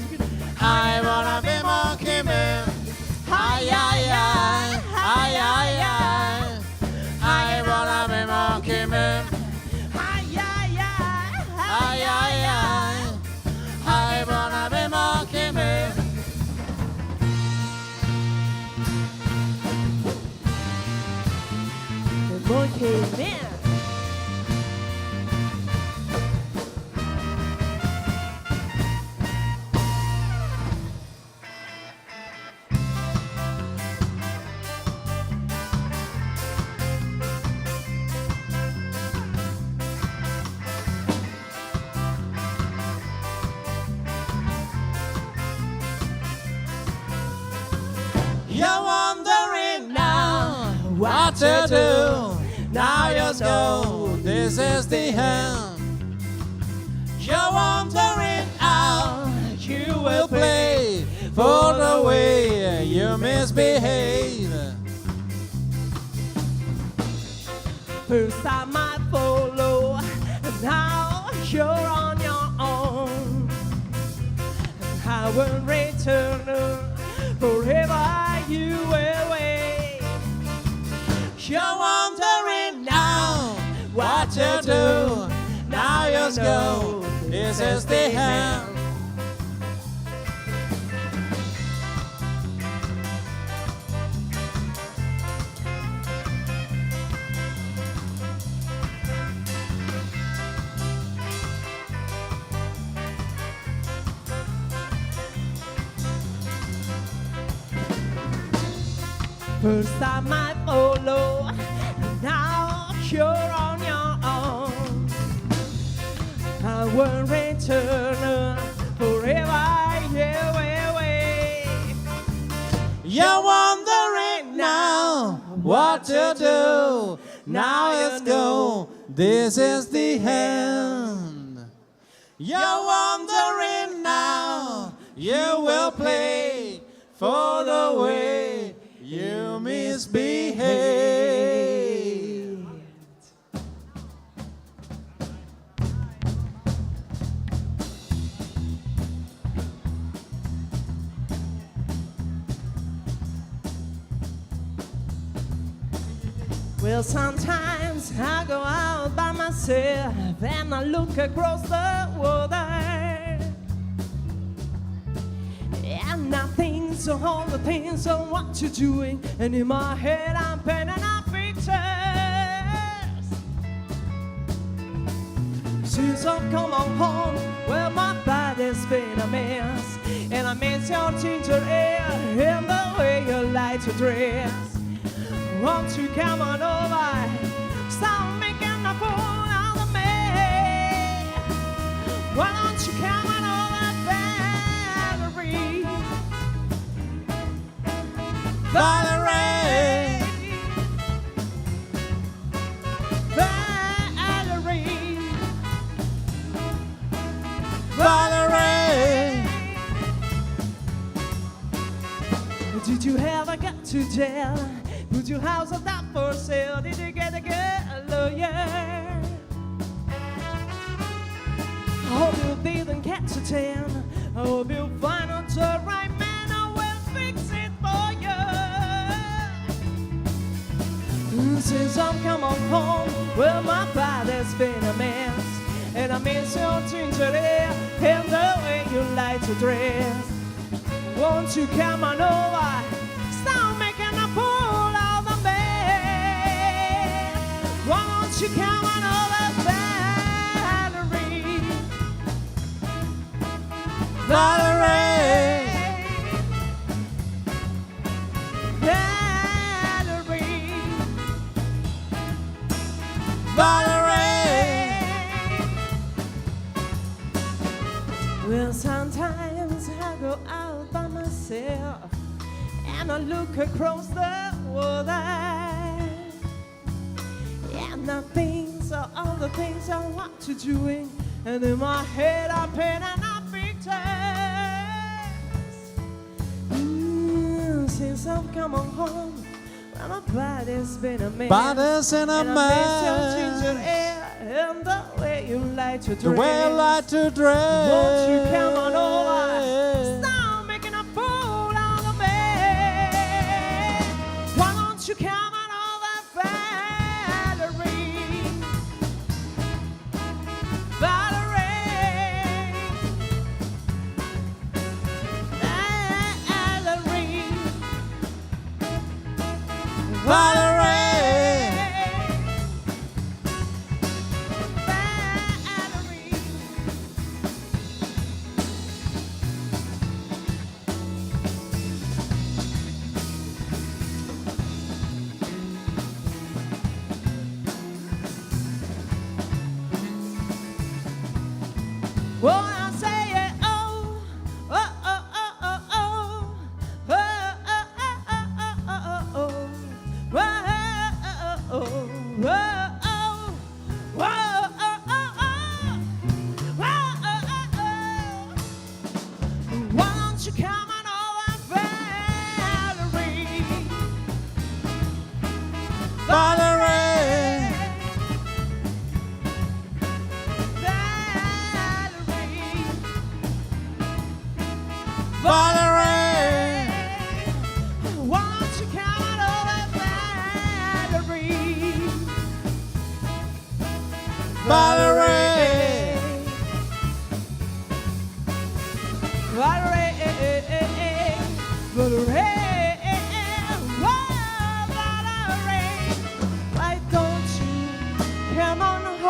I wanna be Monkey Man. Ay, ay, ay, ay, ay, ay, I wanna be Monkey Man. Ay, ay, ay, Ay, ay, ay, I wanna be Monkey Man. the Monkey Man. You're wondering now what to do. Now you know this is the end. You're wondering how you will play for the way you misbehave. First I might follow, and now you're on your own. And I will return forever you will wait. You're wondering now what to do. Now you know this is the end. First I might follow, now you're on your own. I will return forever you will wait. You're wondering now what to do. Now you know this is the end. You're wondering now you will play for the way you misbehave. Well, sometimes I go out by myself and I look across the water. And I think so all the things of what you're doing, and in my head I'm painting up pictures. Since I've come on home, well my body's been a mess, and I miss your ginger hair and the way you like to dress. Won't you come on over, stop making a fool out of me? Why don't you come on over, Valerie? Valerie, Valerie, Valerie. Did you ever get to jail? Put your house up for sale? Did you get a good lawyer? hope you didn't catch a 10. I hope you find out the right man. I will fix it for you. Since I'm come on home, well, my body's been a mess. And I miss your ginger hair and the way you like to dress. Won't you come on over? Stop making a fool of me. Won't you come on over, Valerie? Valerie, Valerie, Valerie. Well, sometimes I go out by myself and I look across the water, and I think of all the things I want to do, and in my head I paint enough pictures. Since I've come on home, well, my body's been a mess. body's in a And I miss your ginger mess. hair and the way you like to dress. The way I like to dress. Won't you come on over? Stop making a fool out of me. Why don't you come on over, Valerie? Valerie, Valerie, Valerie. Well, I say it, oh, oh, oh, oh, oh, oh, oh, oh, oh, oh, oh, why don't you come on over, Valerie? Valerie, Valerie, why don't you come on over, Valerie? Valerie, Valerie, why don't you come on over,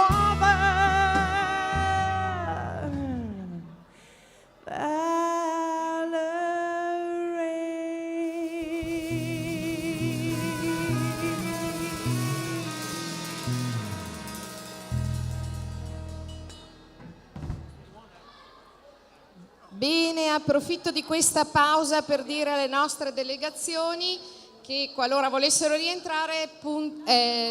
Bene, approfitto di questa pausa per dire alle nostre delegazioni che qualora volessero rientrare,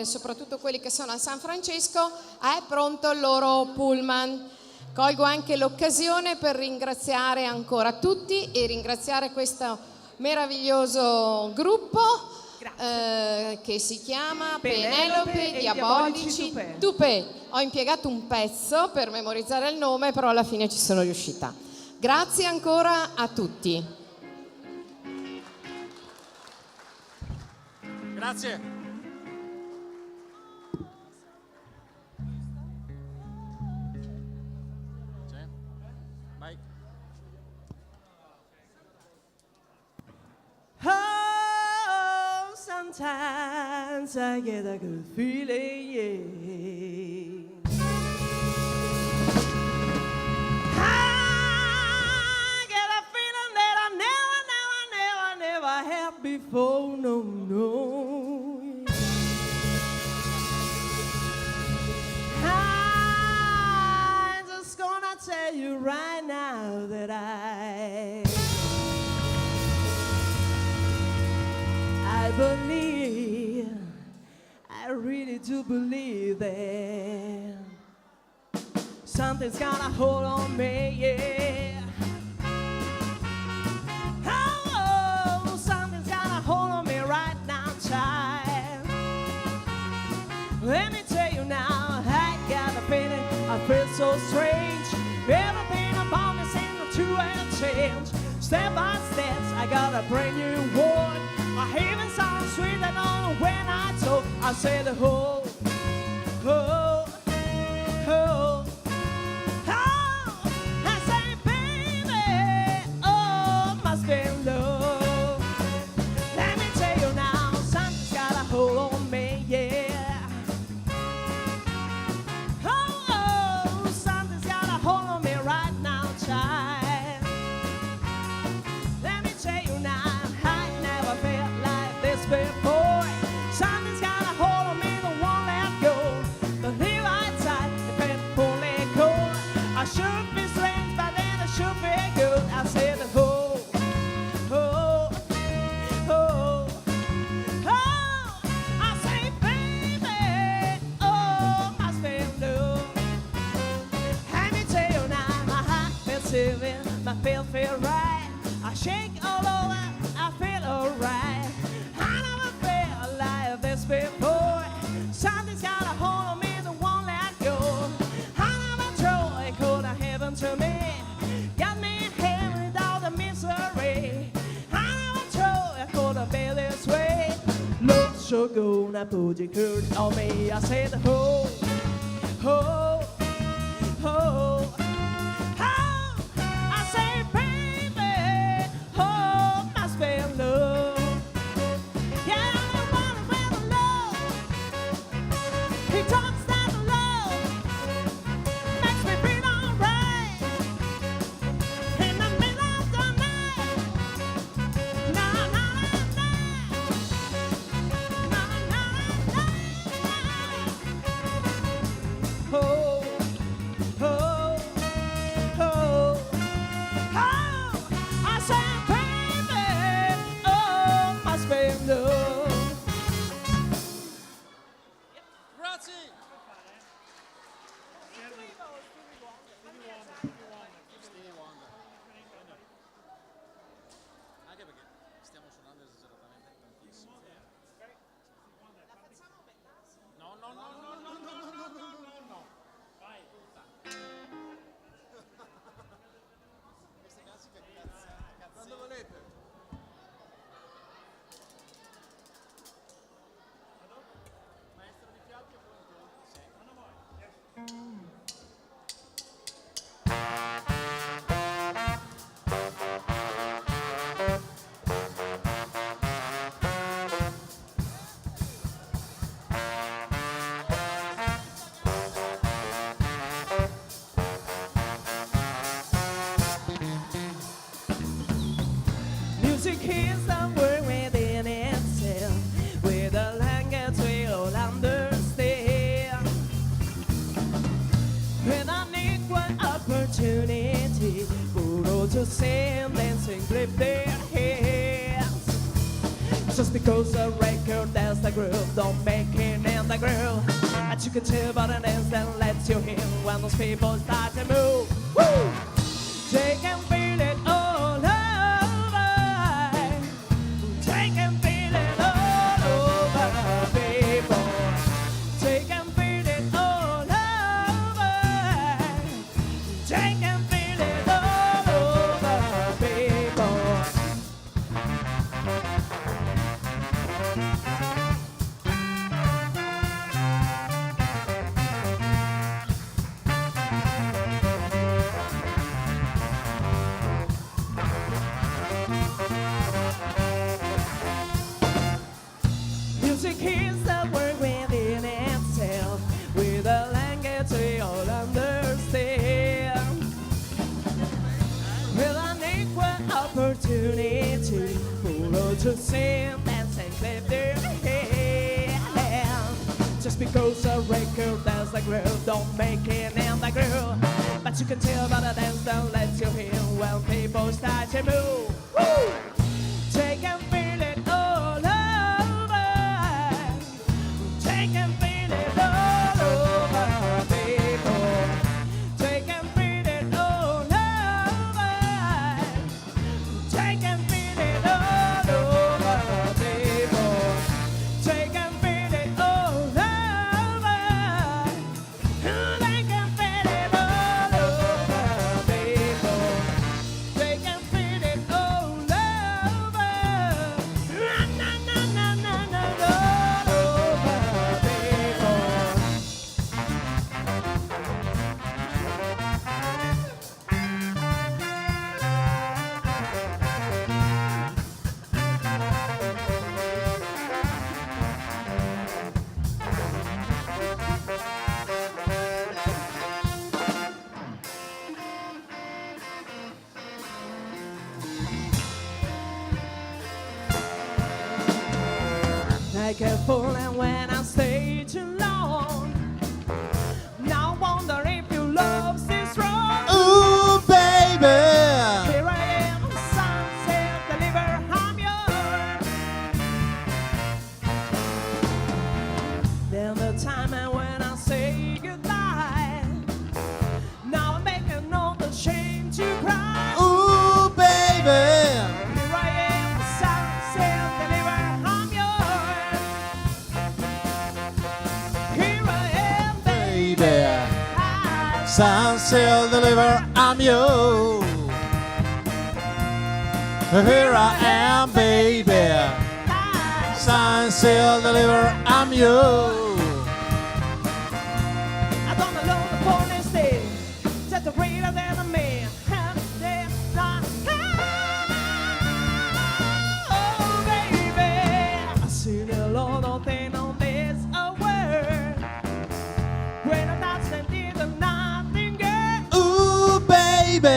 soprattutto quelli che sono a San Francesco, è pronto il loro pullman. Colgo anche l'occasione per ringraziare ancora tutti e ringraziare questo meraviglioso gruppo che si chiama Penelope Diabolici Tupè. Ho impiegato un pezzo per memorizzare il nome, però alla fine ci sono riuscita. Grazie ancora a tutti. grazie. Vai. Oh, sometimes I get a good feeling, yeah. I get a feeling that I never had before, no, no. I'm just gonna tell you right now that I believe, I really do believe that something's got a hold on me, yeah. Oh, something's got a hold on me right now, child. Let me tell you now, I got a feeling, I feel so strange. change. Step by step, I got a brand new word. I even sound sweet, I know when I talk. I say the whole, oh, oh. I say, baby, oh, must be love. Let me tell you now, something's got a hold on me, yeah. Oh, something's got a hold on me right now, child. Let me tell you now, I never felt like this before. Something's got a hold on me that won't let go. The leave outside, the painful let go. I should be strange, but then I should be good. I said, oh, oh, oh, oh. I say, baby, oh, I spell love. Let me tell you now, my heart feels silly, my feel right. I shake all over, I feel alright. I never felt like this before. Something's got a hold on me that won't let go. I never thought it could have happened to me. Got me here without the misery. I never thought it could have been this way. Look so good, I put your hurt on me. I said, oh, oh, oh. I say, baby, oh, must be love. Yeah, I'm the one with love. He talks that love makes me feel alright. In the middle of the night, na na na na, na na na na. Oh, oh, oh. I said, baby, oh, must be love. Grazie. Stevie Wonder. Anche perché stiamo suonando esageratamente tantissimo. No, no, no, no, no, no, no, no, no, no. Vai, tutta. Queste classiche cazzate. Quando volete. Maestro di fiati è pronto? Sì. Quando vuoi. Music is the word within itself. With a language we all understand. With an equal opportunity for all to sing, dancing, clap their hands. Just because a record that's the groove, don't make it in the groove. But you can tell by the dance that lets you in when those people start to move. Woo! Take and feel it all over. Take and feel it all over, people. Take and feel it all over. Take and feel it all over, people. Music is the word within itself, with a language we all understand. With an equal opportunity for all to sing, dance and clap their hands. Just because a record that's the groove, don't make it in the groove. But you can tell by the dance that lets you hear when people start to move. Woo! Take and feel it all over. Take and feel it all over, people. Take and feel it all over. Take and feel it all over, people. Take and feel it all over. Take and feel it all over, people. Take and I get full and when I stay too long. Now I wonder if your love's this wrong. Ooh, baby. Here I am, sunset, deliver, I'm yours. Then the time and when I say goodbye. Now I'm making all the shame to cry. Ooh, baby. Here I am, sunset, deliver, I'm yours. Here I am, Baby. Sign, seal, deliver, I'm you. Here I am, baby. Sign, seal, deliver, I'm you. I don't know the police day. Set the greater than a man. And then not oh, baby. I see the Lord of things on this word. Greater thoughts than did the nothing girl. Ooh, baby.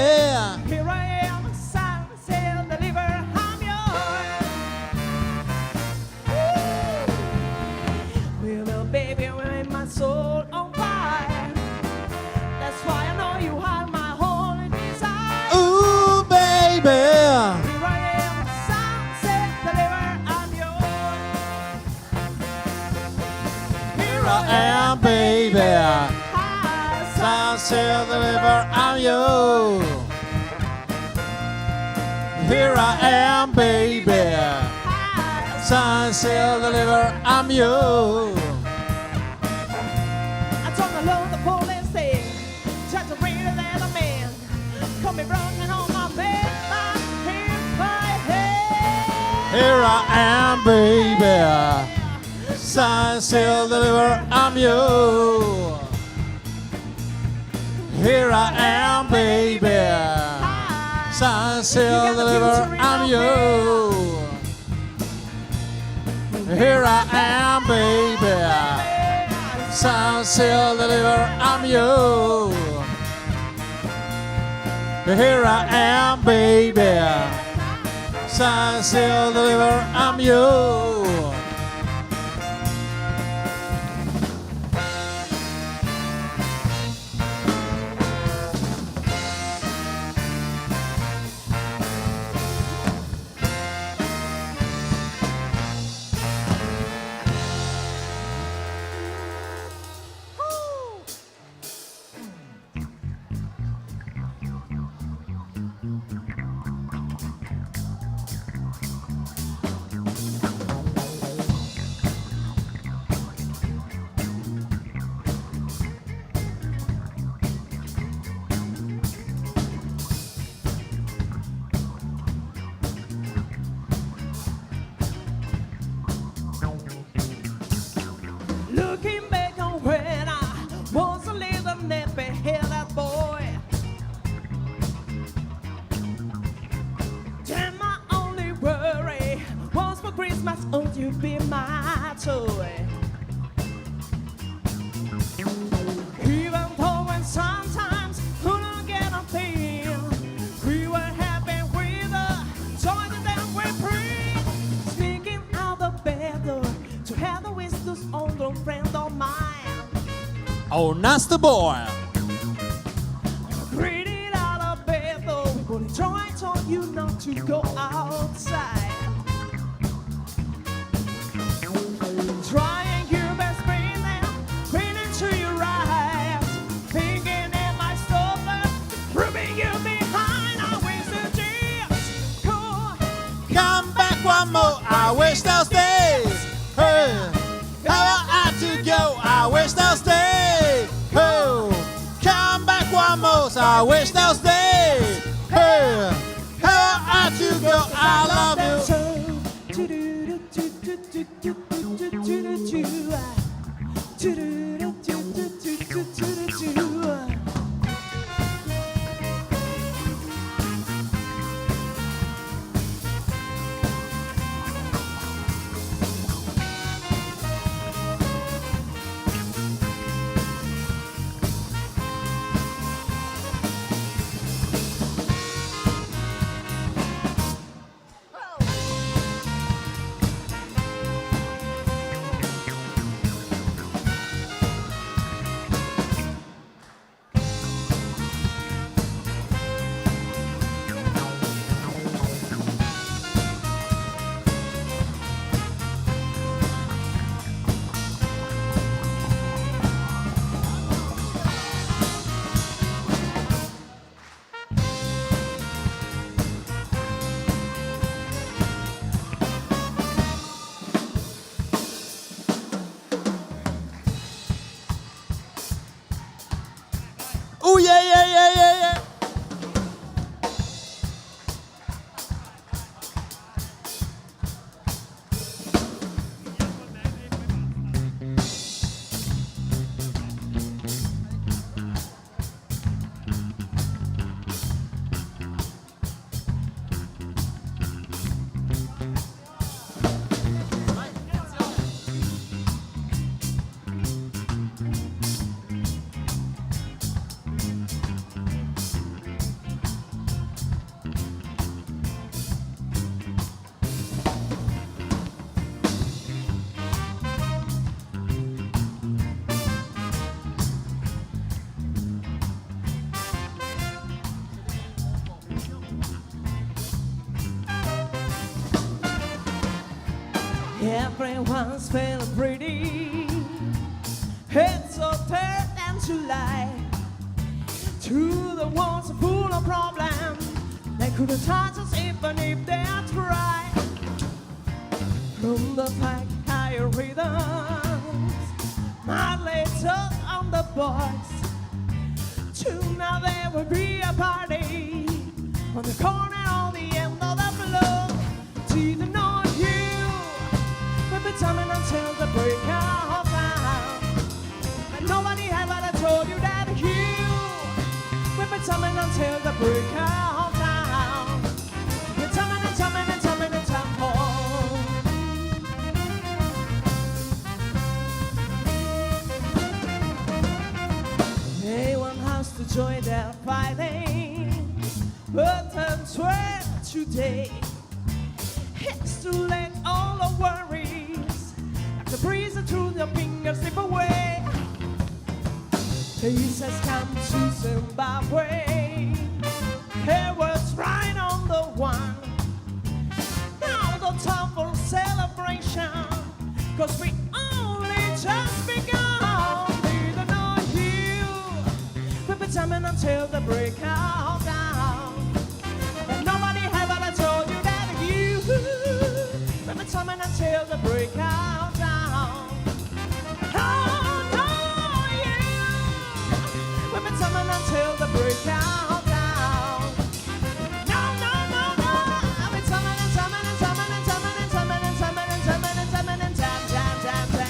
Here I am, sign, seal, deliver, I'm yours. Ooh. Well, baby, with my soul on fire. That's why I know you are my only desire. Ooh, baby. Here I am, sunset, deliver, I'm yours. Here I am, baby. Sign, seal, deliver, I'm you. Here I am, baby. Sign, seal, deliver, I'm you. I don't know the police say. Just a greater than a man. Come me running on my bed, my head. Here I am, baby. Sign, seal, deliver, I'm you. Here I am, baby. Sign, seal, deliver, I'm you. Here I am, baby. Sign, seal, deliver, I'm you. Here I am, baby. Sign, seal, deliver, I'm you. Looking back on when I was a little nappy-headed boy. Then my only worry was for Christmas, oh, you be my toy. Even though when sometimes couldn't get a thing, we were happy with the joy that we bring. Sneaking out the back door to have the whistles on the friend of mine. Oh, nasty boy. Greeted out of bed though, but I told you not to go outside. Trying your best, bring into your eyes. Thinking it might stop us, proving you behind. I wish the tears could Come back one more. I wish they'll stay. Hey, how I have to go. I wish they'll stay. Oh, come back one more. I wish they'll stay. Hey, how I have to go. I love you. Everyone's feeling pretty. It's so thick and July. To the ones full of problems, they couldn't touch us even if they tried. From the black higher rhythms, my legs up on the box. To now there will be a party on the corner on the end of the block. Didn't know you, we've been coming until the break of dawn. And nobody ever told you that you, we've been coming until the break of dawn. We're coming and coming and coming and coming. Anyone has to join their fighting, but I'm swear today it's to let all the worries like the breeze through your fingers slip away. Peace has come to Zimbabwe. It was right on the one. Now the time for celebration, 'cause we only just begun. Jamming until the break of dawn. And nobody ever told you that you, we've been jamming until the break of dawn. Oh no, you, we've been jamming until the break of dawn. No, no, no, no, I've been jamming and jamming and jamming and jamming and jamming and jamming and jamming and jamming and jam, jam, jam, jam.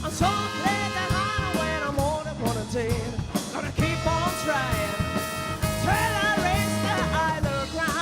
I'm so glad that I know when I'm older, gonna keep on trying till I reach the higher ground.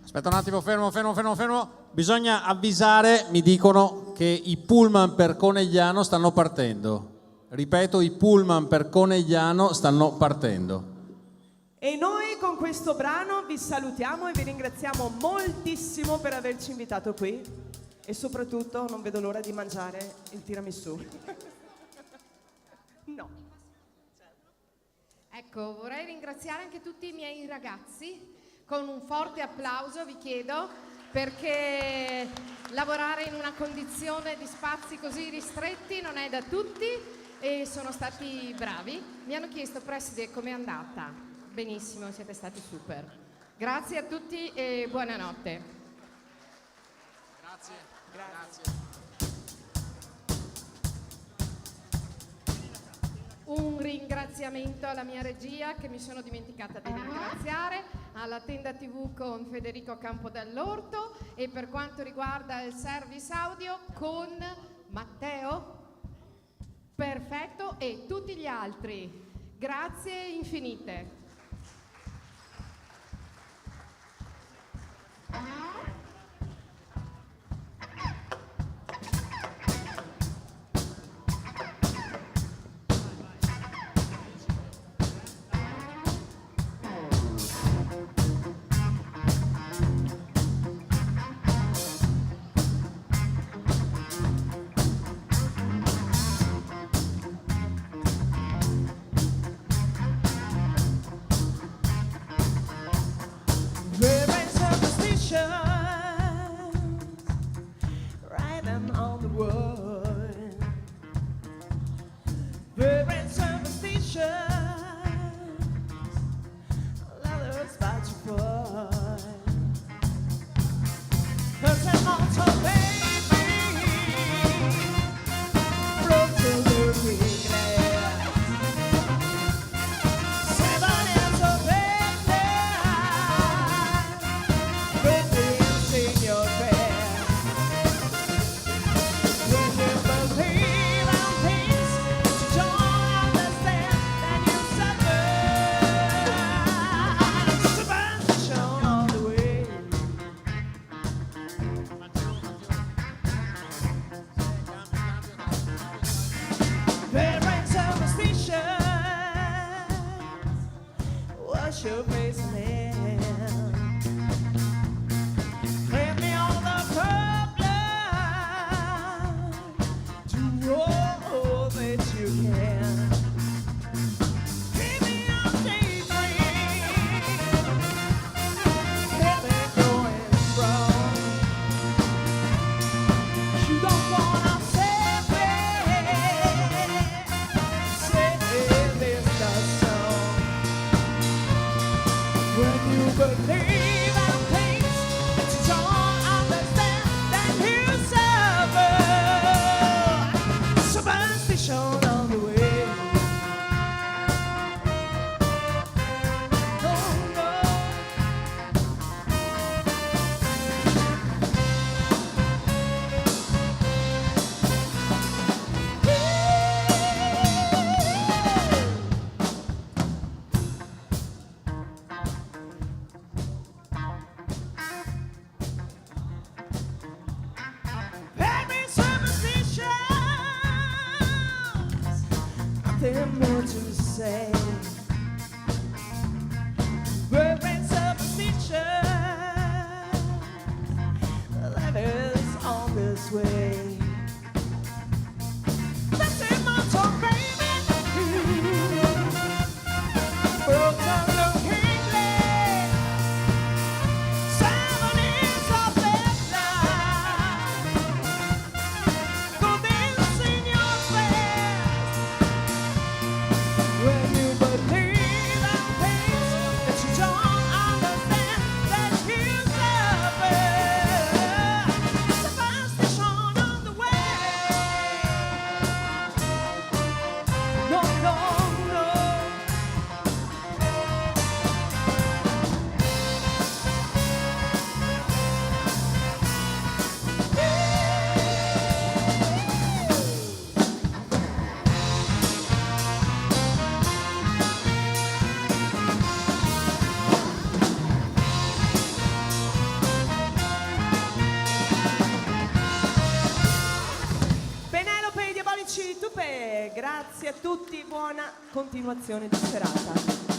Aspetta un attimo, fermo. Bisogna avvisare, mi dicono che i pullman per Conegliano stanno partendo. Ripeto, i pullman per Conegliano stanno partendo. E noi con questo brano vi salutiamo e vi ringraziamo moltissimo per averci invitato qui e soprattutto non vedo l'ora di mangiare il tiramisù. No. Ecco, vorrei ringraziare anche tutti i miei ragazzi. Con un forte applauso vi chiedo perché lavorare in una condizione di spazi così ristretti non è da tutti e sono stati bravi. Mi hanno chiesto, preside, com'è andata? Benissimo, siete stati super. Grazie a tutti e buonanotte. Grazie. Un ringraziamento alla mia regia che mi sono dimenticata di ringraziare, alla Tenda TV con Federico Campodell'Orto e per quanto riguarda il service audio con Matteo, perfetto, e tutti gli altri. Grazie infinite. Grazie a tutti, buona continuazione di serata.